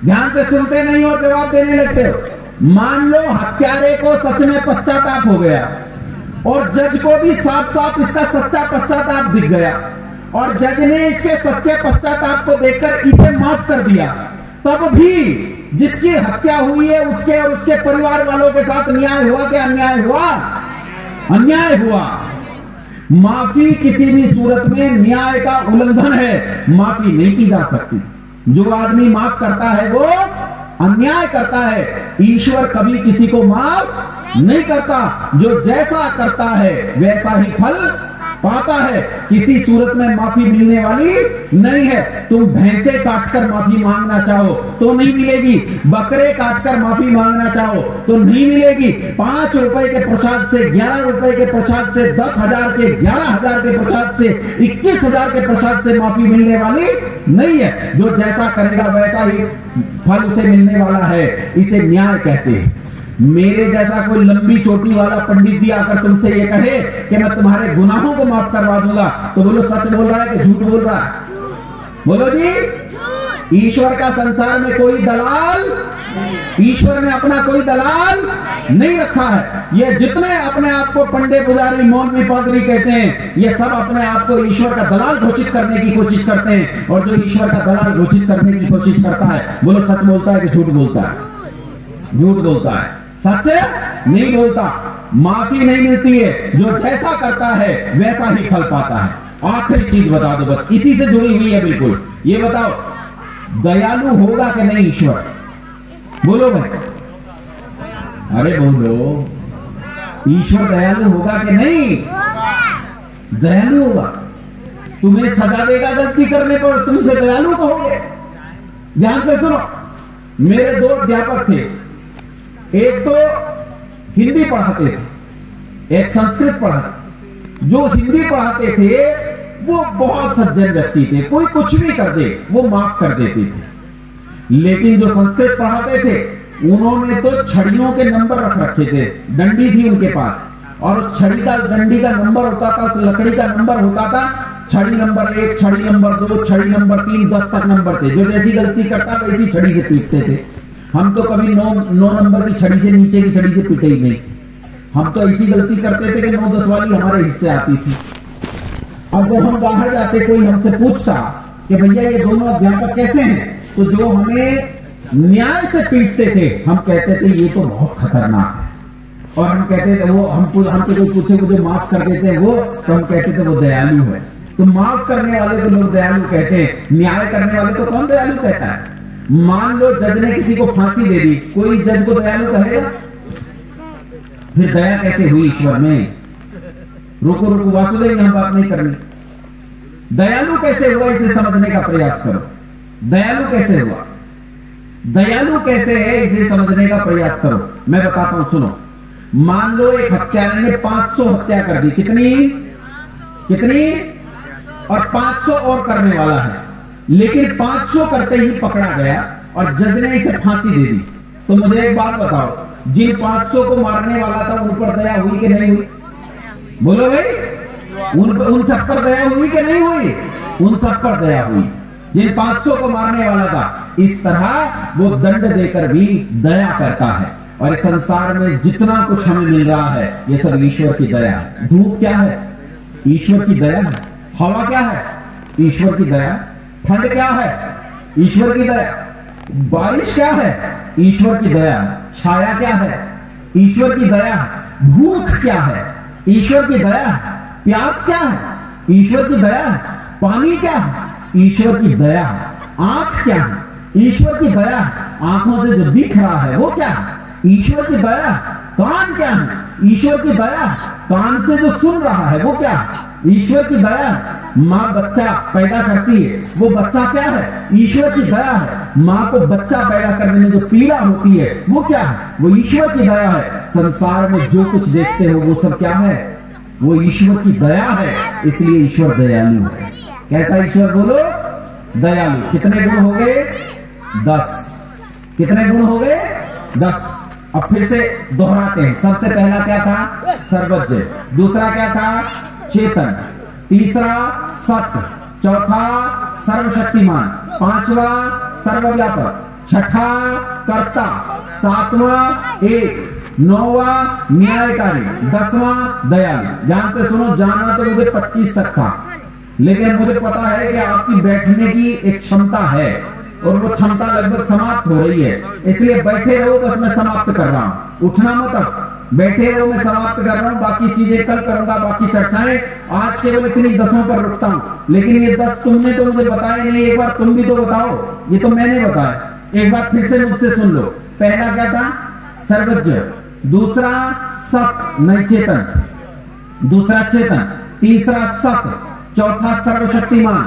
ध्यान से सुनते नहीं हो, जवाब देने लगते हो। मान लो हत्यारे को सच में पश्चाताप हो गया और जज को भी साफ साफ इसका सच्चा पश्चाताप दिख गया, और जज ने इसके सच्चे पश्चाताप को देखकर इसे माफ कर दिया, तब भी जिसकी हत्या हुई है उसके और उसके परिवार वालों के साथ न्याय हुआ क्या अन्याय हुआ? अन्याय हुआ। माफी किसी भी सूरत में न्याय का उल्लंघन है, माफी नहीं की जा सकती। जो आदमी माफ करता है वो अन्याय करता है। ईश्वर कभी किसी को माफ नहीं करता, जो जैसा करता है वैसा ही फल पाता है। किसी सूरत में माफी मिलने वाली नहीं है। तुम भैंसे काटकर माफी मांगना चाहो तो नहीं मिलेगी, बकरे काटकर माफी मांगना चाहो तो नहीं मिलेगी। 5 रुपए के प्रसाद से, 11 रुपए के प्रसाद से, 10,000 के, 11,000 के प्रसाद से, 21,000 के प्रसाद से माफी मिलने वाली नहीं है। जो जैसा करेगा वैसा ही फल उसे मिलने वाला है। इसे न्याय कहते हैं। मेरे जैसा कोई लंबी चोटी वाला पंडित जी आकर तुमसे ये कहे कि मैं तुम्हारे गुनाहों को माफ करवा दूंगा, तो बोलो सच बोल रहा है कि झूठ बोल रहा है? बोलो जी। ईश्वर का संसार में कोई दलाल, ईश्वर ने अपना कोई दलाल नहीं रखा है। ये जितने अपने आप को पंडित, पुजारी, मौलवी, पादरी कहते हैं, ये सब अपने आप को ईश्वर का दलाल घोषित करने की कोशिश करते हैं। और जो ईश्वर का दलाल घोषित करने की कोशिश करता है, बोलो सच बोलता है कि झूठ बोलता है? झूठ बोलता है, सच नहीं बोलता। माफी नहीं मिलती है, जो जैसा करता है वैसा ही फल पाता है। आखिरी चीज बता दो, बस इसी से जुड़ी हुई है बिल्कुल। ये बताओ, दयालु होगा कि नहीं ईश्वर? बोलो भाई, अरे बोलो, ईश्वर दयालु होगा कि नहीं? दयालु होगा। तुम्हें सजा देगा गलती करने पर, तुमसे दयालु कहोगे। ध्यान से सुनो, मेरे 2 अध्यापक थे। एक तो हिंदी पढ़ाते थे, एक संस्कृत पढ़ाते। जो हिंदी पढ़ाते थे वो बहुत सज्जन व्यक्ति थे, कोई कुछ भी कर दे वो माफ कर देते थे। लेकिन जो संस्कृत पढ़ाते थे उन्होंने तो छड़ियों के नंबर रख रखे थे। डंडी थी उनके पास, और उस छड़ी का, डंडी का नंबर होता था, उस लकड़ी का नंबर होता था। छड़ी नंबर 1, छड़ी नंबर 2, छड़ी नंबर 3, 10 तक नंबर थे। जो जैसी गलती करता वैसी छड़ी से पीटते थे। हम तो कभी 9 नंबर की छड़ी से, नीचे की छड़ी से पीटे ही नहीं। हम तो ऐसी गलती करते थे कि 9-10 वाली हमारे हिस्से आती थी। अब जब हम बाहर जाते, कोई हमसे पूछता कि भैया ये दोनों अध्यापक कैसे हैं, तो जो हमें न्याय से पीटते थे हम कहते थे ये तो बहुत खतरनाक है। और हम कहते थे, वो हमसे कोई पूछे मुझे माफ कर देते हैं वो, तो हम कहते थे वो दयालु है। तो माफ करने वाले को लोग दयालु कहते हैं, न्याय करने वाले को कौन दयालु कहता है? मान लो जज ने किसी को फांसी दे दी, कोई जज को दयालु कहेगा? फिर दया कैसे हुई ईश्वर में? रुको रुको वासुदेव, यहां बात नहीं करनी। दयालु कैसे हुआ इसे समझने का प्रयास करो। दयालु कैसे हुआ, दयालु कैसे है इसे समझने का प्रयास करो। मैं बताता हूं, सुनो। मान लो एक हत्यारे ने 500 हत्या कर दी। कितनी? और 500 और करने वाला है, लेकिन 500 करते ही पकड़ा गया और जज ने इसे फांसी दे दी। तो मुझे एक बात बताओ, जिन 500 को मारने वाला था उन पर दया हुई कि नहीं हुई? बोलो भाई, उन सब पर दया हुई कि नहीं हुई? उन सब पर दया हुई, जिन 500 को मारने वाला था। इस तरह वो दंड देकर भी दया करता है। और इस संसार में जितना कुछ हमें मिल रहा है ये सब ईश्वर की दया है। धूप क्या है? ईश्वर की दया है। हवा क्या है? ईश्वर की दया। ठंड क्या है? ईश्वर की दया। बारिश क्या है? ईश्वर की दया। छाया क्या है? ईश्वर की दया। भूख क्या है? ईश्वर की दया। प्यास क्या है? ईश्वर की दया। पानी क्या है? ईश्वर की दया है। आंख क्या है? ईश्वर की दया है। आंखों से जो दिख रहा है वो क्या है? ईश्वर की दया है। कान क्या है? ईश्वर की दया है। कान से जो सुन रहा है वो क्या है? ईश्वर की दया है। माँ बच्चा पैदा करती है, वो बच्चा क्या है? ईश्वर की दया है। माँ को बच्चा पैदा करने में जो पीड़ा होती है वो क्या है? वो ईश्वर की दया है। संसार में जो कुछ देखते हो वो सब क्या है? वो ईश्वर की दया है। इसलिए ईश्वर दयालु है। कैसा ईश्वर बोलो? दयालु। कितने गुण हो गए? 10। कितने गुण हो गए? 10। अब फिर से दोहराते हैं। सबसे पहला क्या था? सर्वज्ञ। दूसरा क्या था? चेतन। तीसरा सत्य। चौथा सर्वशक्तिमान। पांचवा सर्वव्यापक। छठा कर्ता। सातवां एक। नौवां न्यायकारी। 10वां दयालु। ध्यान से सुनो। जाना तो मुझे 25 तक था, लेकिन मुझे पता है कि आपकी बैठने की एक क्षमता है और वो क्षमता लगभग समाप्त हो रही है, इसलिए बैठे रहो। बस मैं समाप्त कर रहा हूं, उठना मत। अब बैठे रहो, मैं समाप्त कर रहा हूं। बाकी चीजें कल करूंगा, बाकी चर्चाएं। आज केवल इतनी 10 पर रुकता हूं। लेकिन ये 10 तुमने तो मुझे बताए नहीं। एक बार तुम भी तो बताओ। ये तो मैंने बताया, एक बार फिर से मुझसे सुन लो। पहला क्या था? सर्वज्ञ। दूसरा सत्य नहीं चेतन। दूसरा चेतन। तीसरा सत्य। चौथा सर्वशक्तिमान।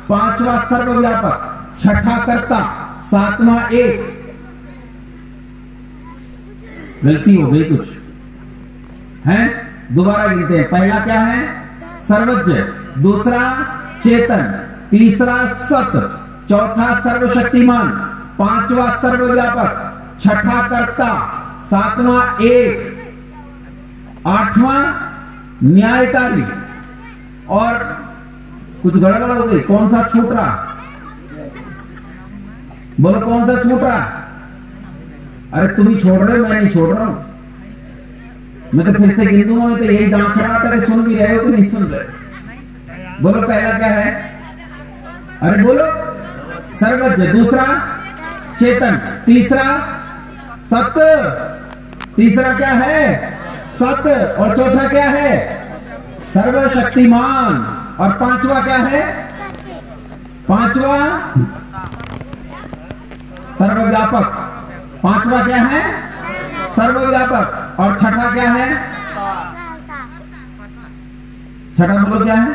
पांचवा सर्वव्यापक। छठा कर्ता। सातवां एक। गलती हो गई कुछ है? दोबारा गिनते हैं। पहला क्या है? सर्वज्ञ। दूसरा चेतन। तीसरा सत्य। चौथा सर्वशक्तिमान। पांचवा सर्वव्यापक। छठा कर्ता। सातवां एक। आठवां न्यायकारी। और कुछ गड़बड़ हो गई। कौन सा छूट रहा? बोलो कौन सा छूट रहा? अरे तुम ही छोड़ रहे हो, मैं नहीं छोड़ रहा हूं। मैं तो फिर से गिन दूंगा। मैं तो यही जांच रहा था कि सुन भी रहे हो कि नहीं सुन रहे। बोलो पहला क्या है? अरे बोलो। सर्वज्ञ। दूसरा चेतन। तीसरा सत्य। तीसरा क्या है? सत्य। और चौथा क्या है? सर्वशक्तिमान। और पांचवा क्या है? पांचवा सर्वव्यापक। पांचवा क्या है? सर्वव्यापक। और छठा क्या है? छठा बोलो क्या है?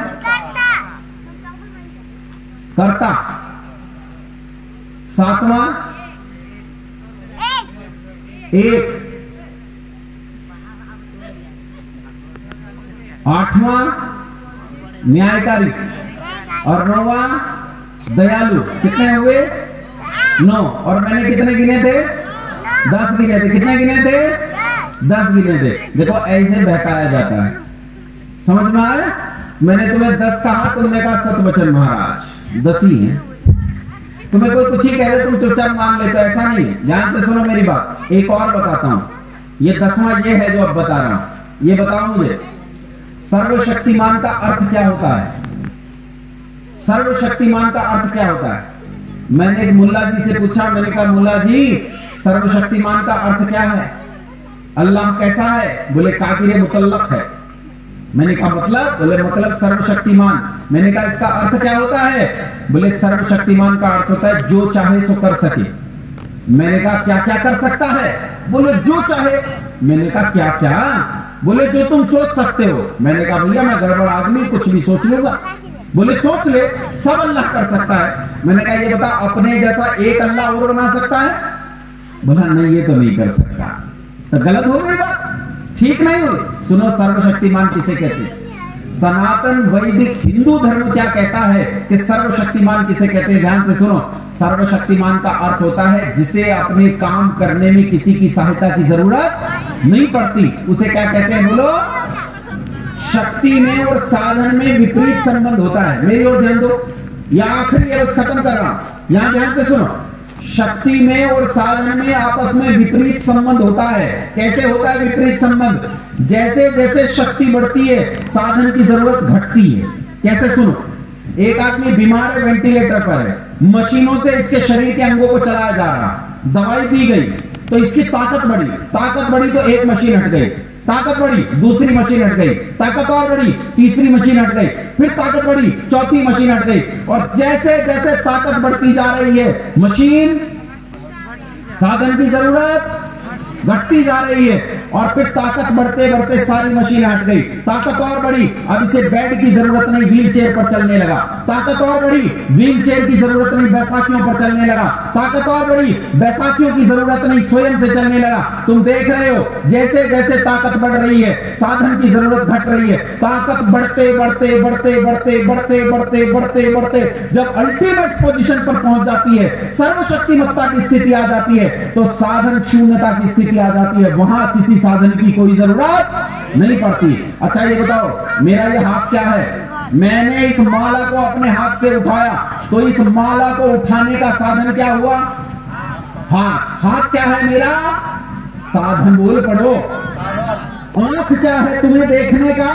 कर्ता। सातवां एक। आठवां न्यायकारी। और नौवां दयालु। कितने हुए? 9। और मैंने कितने गिने थे? 10 गिने थे। कितने गिने थे? 10 गिने थे। देखो ऐसे बहकाया जाता है, समझ में आया? मैंने तुम्हें 10 कहा, तुमने कहा सतवचन महाराज 10 ही है। तुम्हें कोई कुछ ही कह दे, तुम चुपचाप मान लेते हो, ऐसा नहीं है। ध्यान से सुनो मेरी बात। एक और बताता हूं। ये 10वां ये है जो अब बता रहा हूं। ये बताओ मुझे, सर्वशक्तिमान का अर्थ क्या होता है? सर्वशक्तिमान का अर्थ क्या होता है? मैंने एक मुल्ला जी से पूछा। मैंने कहा मुल्ला जी सर्वशक्तिमान का अर्थ क्या है? अल्लाह कैसा है? बोले कादिर मुतल्लक है। मैंने कहा मतलब? बोले मतलब सर्वशक्तिमान। मैंने कहा इसका अर्थ क्या होता है? बोले सर्वशक्तिमान का अर्थ होता है जो चाहे सो कर सके। मैंने कहा क्या क्या कर सकता है? बोले जो चाहे। मैंने कहा क्या क्या? बोले जो तुम सोच सकते हो। मैंने कहा भैया मैं गड़बड़ आदमी, कुछ भी सोच लूंगा। बोले सोच ले, सब अल्लाह कर सकता है। मैंने कहा ये बता, अपने जैसा एक अल्लाह और बना सकता है? बोला नहीं ये तो नहीं कर सकता। तो गलत हो गई बात, ठीक नहीं हुई। सुनो सर्वशक्तिमान किसे कहते हैं? सनातन वैदिक हिंदू धर्म क्या कहता है कि सर्वशक्तिमान किसे कहते हैं? ध्यान से सुनो। सर्वशक्तिमान का अर्थ होता है जिसे अपने काम करने में किसी की सहायता की जरूरत नहीं पड़ती। उसे क्या कहते हैं? बोलो। शक्ति में और साधन में विपरीत संबंध होता है। मेरी ओर ध्यान दो, या आखिरी बस खत्म कर रहा हूं। यहां ध्यान से सुनो। शक्ति में और साधन में आपस में विपरीत संबंध होता है। कैसे होता है विपरीत संबंध? जैसे जैसे शक्ति बढ़ती है साधन की जरूरत घटती है। कैसे? सुनो, एक आदमी बीमार है, वेंटिलेटर पर है, मशीनों से इसके शरीर के अंगों को चलाया जा रहा, दवाई दी गई तो इसकी ताकत बढ़ी तो एक मशीन हट गई। ताकत बढ़ी, दूसरी मशीन हट गई, ताकत और बढ़ी, तीसरी मशीन हट गई, फिर ताकत बढ़ी, चौथी मशीन हट गई, और जैसे जैसे ताकत बढ़ती जा रही है मशीन साधन की जरूरत घटती जा रही है, और फिर ताकत बढ़ते बढ़ते सारी मशीन हट गई, ताकत और बढ़ी, अब इसे बेड की जरूरत नहीं, व्हील चेयर पर चलने लगा, ताकत और बढ़ी, व्हील चेयर की जरूरत नहीं, बैसाखियों पर चलने लगा, ताकत और बढ़ी, बैसाखियों की जरूरत नहीं, स्वयं से चलने लगा। तुम देख रहे हो जैसे जैसे ताकत बढ़ रही है साधन की जरूरत घट रही है, ताकत बढ़ते बढ़ते बढ़ते बढ़ते बढ़ते बढ़ते बढ़ते बढ़ते जब अल्टीमेट पोजीशन पर पहुंच जाती है, सर्वशक्तिमत्ता की स्थिति आ जाती है, तो साधन शून्यता की स्थिति आ जाती है, वहां किसी साधन की कोई जरूरत नहीं पड़ती। अच्छा ये बताओ, मेरा ये हाथ क्या है? मैंने इस माला को अपने हाथ से उठाया, तो इस माला को उठाने का साधन क्या हुआ? हाथ। हाथ क्या है मेरा? साधन। बोल पढ़ो। आंख क्या है तुम्हें देखने का?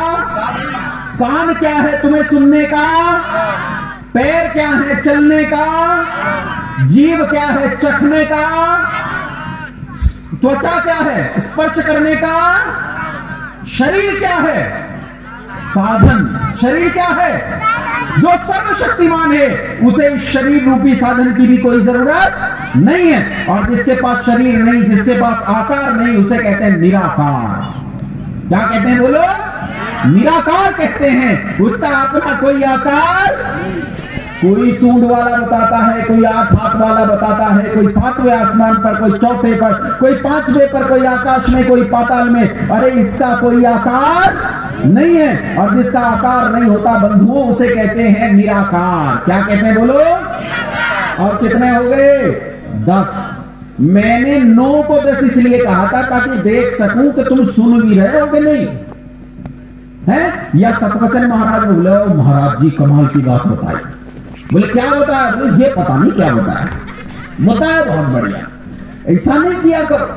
कान क्या है तुम्हें सुनने का? पैर क्या है चलने का? जीभ क्या है चखने का? त्वचा क्या है स्पर्श करने का? शरीर क्या है? साधन। शरीर क्या है? जो सर्वशक्तिमान है उसे इस शरीर रूपी साधन की भी कोई जरूरत नहीं है, और जिसके पास शरीर नहीं, जिसके पास आकार नहीं, उसे कहते हैं निराकार। क्या कहते हैं बोलो? निराकार कहते हैं। उसका अपना कोई आकार, कोई सूंड वाला बताता है, कोई 8 हाथ वाला बताता है, कोई 7वें आसमान पर, कोई 4थे पर, कोई 5वें पर, कोई आकाश में, कोई पाताल में। अरे इसका कोई आकार नहीं है, और जिसका आकार नहीं होता बंधुओं उसे कहते हैं निराकार। क्या कहते हैं बोलो? और कितने हो गए? 10। मैंने 9 को 10 इसलिए कहा था ताकि देख सकूं कि तुम सुन भी रहे हो कि नहीं है। या सतवचन महाराज बोले, महाराज जी कमाल की बात बताई। बोले क्या बताया? बोले ये पता नहीं क्या बताया। बताया बहुत बढ़िया। ऐसा नहीं किया करो,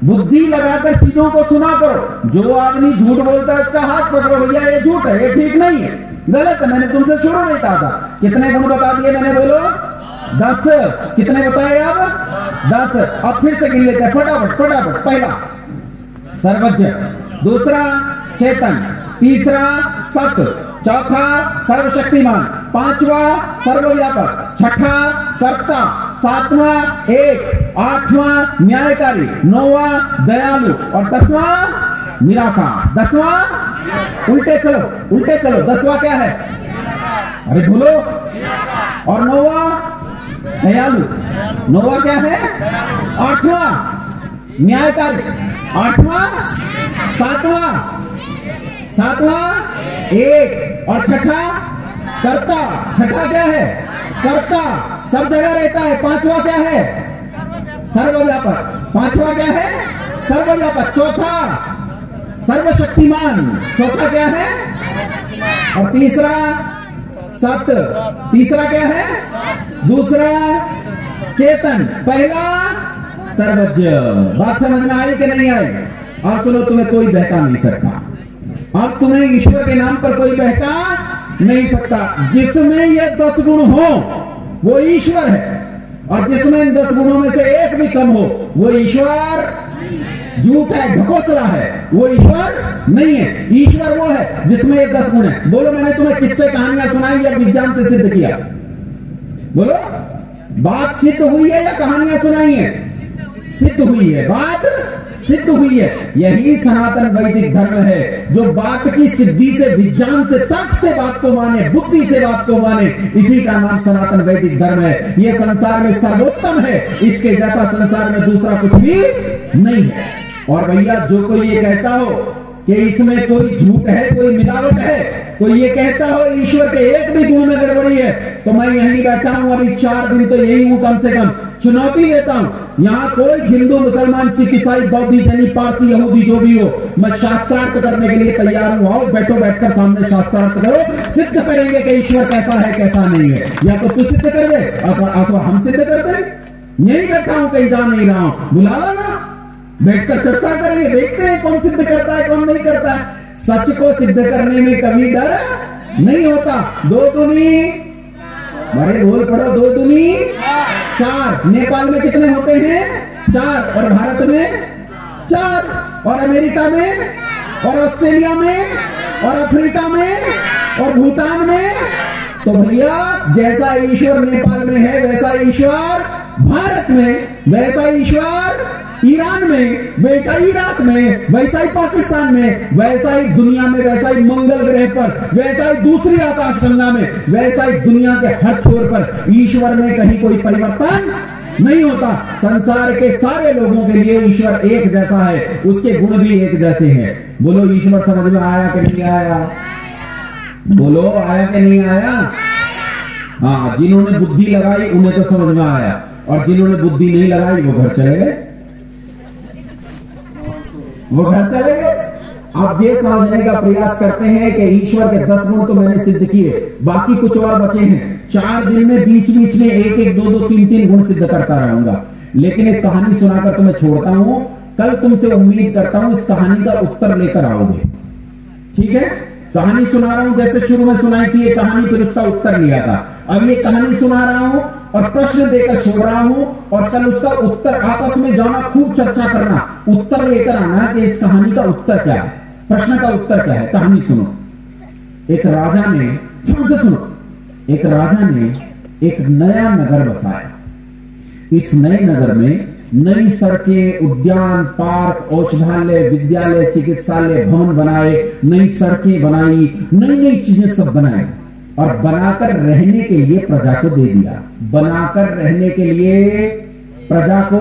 बुद्धि लगाकर चीजों को सुना करो। जो आदमी झूठ बोलता है उसका हाथ पकड़ो, भैया ये झूठ है, ये ठीक नहीं है, गलत है। मैंने तुमसे शुरू में कहा था। कितने गुण बता दिए मैंने? बोलो 10। कितने बताए अब? 10। अब फिर से गिन लेते हैं फटाफट फटाफट। पहला सर्वज्ञ, दूसरा चेतन, तीसरा सत, चौथा सर्वशक्तिमान, 5वां सर्वव्यापक, 6ठा कर्ता, 7वां एक, 8वां न्यायकारी, 9वां दयालु, और 10वां निराकार। 10वां उल्टे चलो, उल्टे चलो। 10वां क्या है? अरे बोलो। और 9वां दयालु। 9वां क्या है? 8वां न्यायकारी, 8वां, 7वां एक, और 6ठा कर्ता। 6ठा क्या है? कर्ता, सब जगह रहता है। 5वां क्या है? सर्वव्यापक। 5वां क्या है? सर्वव्यापक। चौथा सर्वशक्तिमान। चौथा क्या है? और तीसरा सत। तीसरा क्या है? दूसरा चेतन। पहला सर्वज्ञ। बात समझ में आई कि नहीं आई? और सुनो, तुम्हें कोई बहका नहीं सकता। अब तुम्हें ईश्वर के नाम पर कोई बहका नहीं सकता। जिसमें ये 10 गुण हो वो ईश्वर है, और जिसमें इन 10 गुणों में से एक भी कम हो वो ईश्वर झूठ है, ढकोसला है, वो ईश्वर नहीं है। ईश्वर वो है जिसमें ये 10 गुण है। बोलो, मैंने तुम्हें किससे कहानियां सुनाई या विज्ञान से सिद्ध किया? बोलो, बात सिद्ध हुई है या कहानियां सुनाई है? सिद्ध हुई है, बात सिद्ध हुई है। यही सनातन वैदिक धर्म है, जो बात की सिद्धि से, विज्ञान से, तर्क से बात को माने, बुद्धि से बात को माने। इसी का नाम सनातन वैदिक धर्म है। यह संसार में सर्वोत्तम है, इसके जैसा संसार में दूसरा कुछ भी नहीं है। और भैया, जो कोई ये कहता हो कि इसमें कोई झूठ है, कोई मिलावट है, कोई ये कहता हो ईश्वर के एक भी गुण में गड़बड़ी है, तो मैं यहीं बैठा हूं अभी 4 दिन तो यही हूं, कम से कम चुनौती देता हूं। यहां कोई हिंदू, मुसलमान, सिख, ईसाई, बौद्ध, जैनी, पारसी, यहूदी जो भी हो, मैं शास्त्रार्थ करने के लिए तैयार हूं। आओ, बैठो, बैठकर सामने शास्त्रार्थ करो, सिद्ध करेंगे कि ईश्वर कैसा है कैसा नहीं है। या तो तू सिद्ध कर दे अथवा हम सिद्ध कर दे। यही बैठा हूं, कहीं जा नहीं रहा हूं। बुला लाना, बैठकर चर्चा करेंगे, देखते हैं कौन सिद्ध करता है कौन नहीं करता है। सच को सिद्ध करने में कभी डर नहीं होता। 2 दूनी, बड़े बोल पड़ो, 2 दूनी 4। नेपाल में कितने होते हैं? 4। और भारत में 4। और अमेरिका में और ऑस्ट्रेलिया में और अफ्रीका में और भूटान में। तो भैया जैसा ईश्वर नेपाल में है वैसा ईश्वर भारत में, वैसा ईश्वर ईरान में, वैसा ही इराक में, वैसा ही पाकिस्तान में, वैसा ही दुनिया में, वैसा ही मंगल ग्रह पर, वैसा ही दूसरी आकाश गंगा में, वैसा ही दुनिया के हर छोर पर ईश्वर में कहीं कोई परिवर्तन नहीं होता। संसार के सारे लोगों के लिए ईश्वर एक जैसा है, उसके गुण भी एक जैसे हैं। बोलो ईश्वर समझ में आया कि नहीं आया? बोलो आया कि नहीं आया? हाँ, जिन्होंने बुद्धि लगाई उन्हें तो समझ में आया, और जिन्होंने बुद्धि नहीं लगाई वो घर चले गए, वो घर चले गए। आप ये समझने का प्रयास करते हैं कि ईश्वर के 10 गुण तो मैंने सिद्ध किए, बाकी कुछ और बचे हैं। 4 दिन में बीच बीच में 1-1, 2-2, 3-3 गुण सिद्ध करता रहूंगा। लेकिन एक कहानी सुनाकर तो मैं छोड़ता हूं। कल तुमसे उम्मीद करता हूं इस कहानी का उत्तर लेकर आओगे, ठीक है? कहानी सुना रहा हूं, जैसे शुरू में सुनाई थी ये कहानी, फिर उसका उत्तर लिया था। अब ये कहानी सुना रहा हूं और प्रश्न देकर छोड़ रहा हूं, और कल उसका उत्तर आपस में जाना, खूब चर्चा करना, उत्तर लेकर आना कि इस कहानी का उत्तर क्या है, प्रश्न का उत्तर क्या है। कहानी सुनो। एक राजा ने, ध्यान से सुनो, एक राजा ने एक नया नगर बसाया। इस नए नगर में नई सड़कें, उद्यान, पार्क, औषधालय, विद्यालय, चिकित्सालय, भवन बनाए, नई सड़कें बनाई, नई नई चीजें सब बनाए, और बनाकर रहने के लिए प्रजा को दे दिया। बनाकर रहने के लिए प्रजा को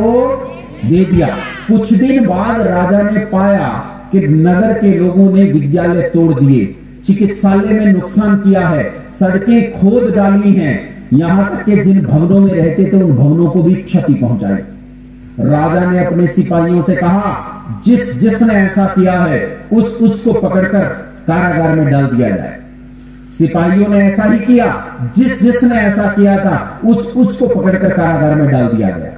दे दिया। कुछ दिन बाद राजा ने पाया कि नगर के लोगों ने विद्यालय तोड़ दिए, चिकित्सालय में नुकसान किया है, सड़कें खोद डाली हैं, यहां तक कि जिन भवनों में रहते थे उन भवनों को भी क्षति पहुंचाई। राजा ने अपने सिपाहियों से कहा, जिसने ऐसा किया है उसको पकड़कर कारागार में डाल दिया जाए। सिपाहियों ने ऐसा ही किया, जिसने ऐसा किया था उसको पकड़कर कारागार में डाल दिया गया।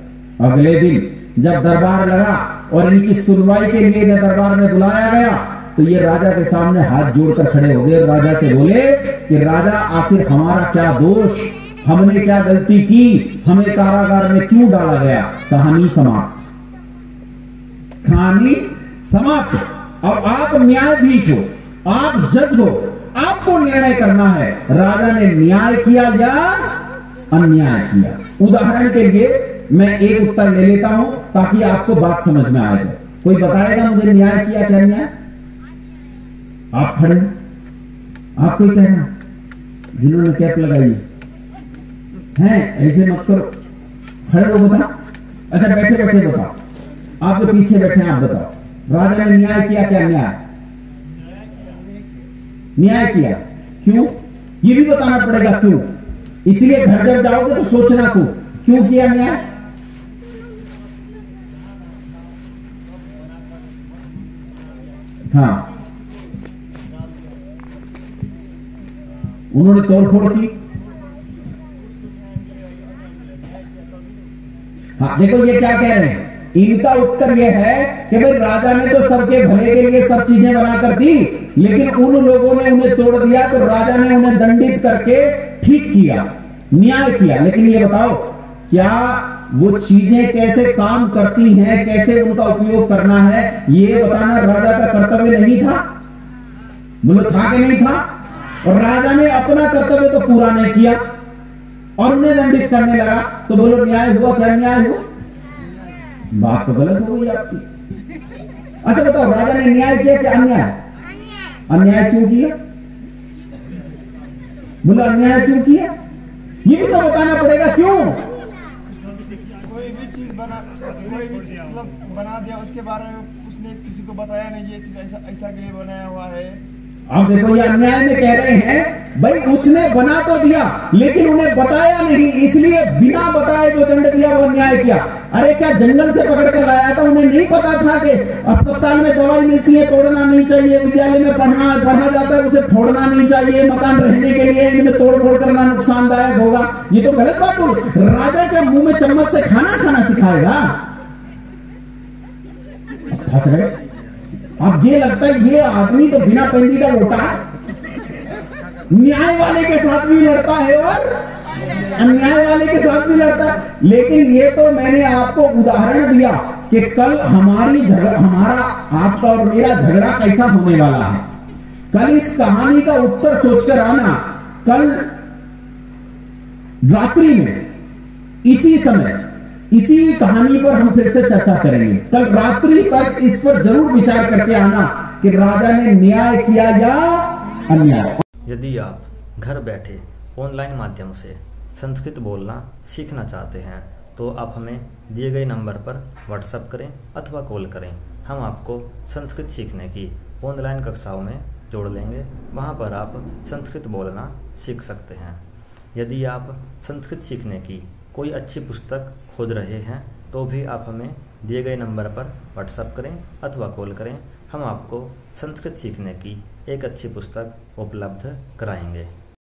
अगले दिन जब दरबार लगा और इनकी सुनवाई के लिए इन्हें दरबार में बुलाया गया, तो ये राजा के सामने हाथ जोड़कर खड़े हो गए। राजा से बोले कि राजा, आखिर हमारा क्या दोष, हमने क्या गलती की, हमें कारागार में क्यों डाला गया? कहानी समाप्त। कहानी समाप्त। अब आप न्यायाधीश हो, आप जज हो, आपको निर्णय करना है, राजा ने न्याय किया या अन्याय किया। उदाहरण के लिए मैं एक उत्तर ले लेता हूं ताकि आपको बात समझ में आ जाए। कोई बताएगा मुझे न्याय किया क्या अन्याय? आप खड़े, आप कोई कहना, जिन्होंने कैप लगाई है, ऐसे मत करो, खड़े हो बताओ। अच्छा बैठे बैठे बताओ, आप जो पीछे बैठे हैं आप बताओ, राजा ने न्याय किया क्या अन्याय? न्याय किया। क्यों? ये भी बताना पड़ेगा क्यों। इसलिए घर जब जाओगे तो सोचना क्यों किया न्याय। हाँ, उन्होंने तोड़फोड़ की। हाँ देखो ये क्या कह रहे हैं, इनका उत्तर यह है कि भाई राजा ने तो सबके भले के लिए सब चीजें बनाकर दी, लेकिन उन लोगों ने उन्हें तोड़ दिया, तो राजा ने उन्हें दंडित करके ठीक किया, न्याय किया। लेकिन ये बताओ, क्या वो चीजें कैसे काम करती हैं, कैसे उनका उपयोग करना है, ये बताना राजा का कर्तव्य नहीं था? बोलो था कि नहीं था? और राजा ने अपना कर्तव्य तो पूरा नहीं किया और उन्हें दंडित करने लगा, तो बोलो न्याय हुआ क्या? न्याय हुआ? बात तो गलत हो गई आपकी। अच्छा बताओ, राजा ने न्याय किया क्या अन्याय? अन्याय क्यों किया? बोलो अन्याय क्यों किया? ये भी तो बताना पड़ेगा क्यों। कोई भी चीज बना दिया, उसके बारे में उसने किसी को बताया नहीं, ये चीज ऐसा के लिए बनाया हुआ है। अब देखो ये अन्याय में कह रहे हैं, भाई उसने बना तो दिया लेकिन उन्हें बताया नहीं, इसलिए बिना बताए जो दंड दिया वो अन्याय किया। अरे क्या जंगल से पकड़ कर लाया था, उन्हें नहीं पता था कि अस्पताल में दवाई मिलती है, तोड़ना नहीं चाहिए, विद्यालय में पढ़ा जाता है, उसे फोड़ना नहीं चाहिए, मकान रहने के लिए इनमें तोड़ करना नुकसानदायक होगा। ये तो गलत बात बोल। राजा के मुंह में चम्मच से खाना सिखाएगा? फंस गए। अब ये लगता है ये आदमी तो बिना पेंदी का लोटा न्याय वाले के साथ भी लड़ता है और अन्याय वाले के साथ भी लड़ता है। लेकिन ये तो मैंने आपको उदाहरण दिया कि कल हमारा आपका और मेरा झगड़ा कैसा होने वाला है। कल इस कहानी का उत्तर सोचकर आना। कल रात्रि में इसी समय इसी कहानी पर हम फिर से चर्चा करेंगे। कल रात्रि तक इस पर जरूर विचार करके आना कि राजा ने न्याय किया या अन्याय। यदि आप घर बैठे ऑनलाइन माध्यम से संस्कृत बोलना सीखना चाहते हैं तो आप हमें दिए गए नंबर पर व्हाट्सएप करें अथवा कॉल करें। हम आपको संस्कृत सीखने की ऑनलाइन कक्षाओं में जोड़ लेंगे। वहां पर आप संस्कृत बोलना सीख सकते हैं। यदि आप संस्कृत सीखने की कोई अच्छी पुस्तक खोज रहे हैं तो भी आप हमें दिए गए नंबर पर व्हाट्सएप करें अथवा कॉल करें। हम आपको संस्कृत सीखने की एक अच्छी पुस्तक उपलब्ध कराएंगे।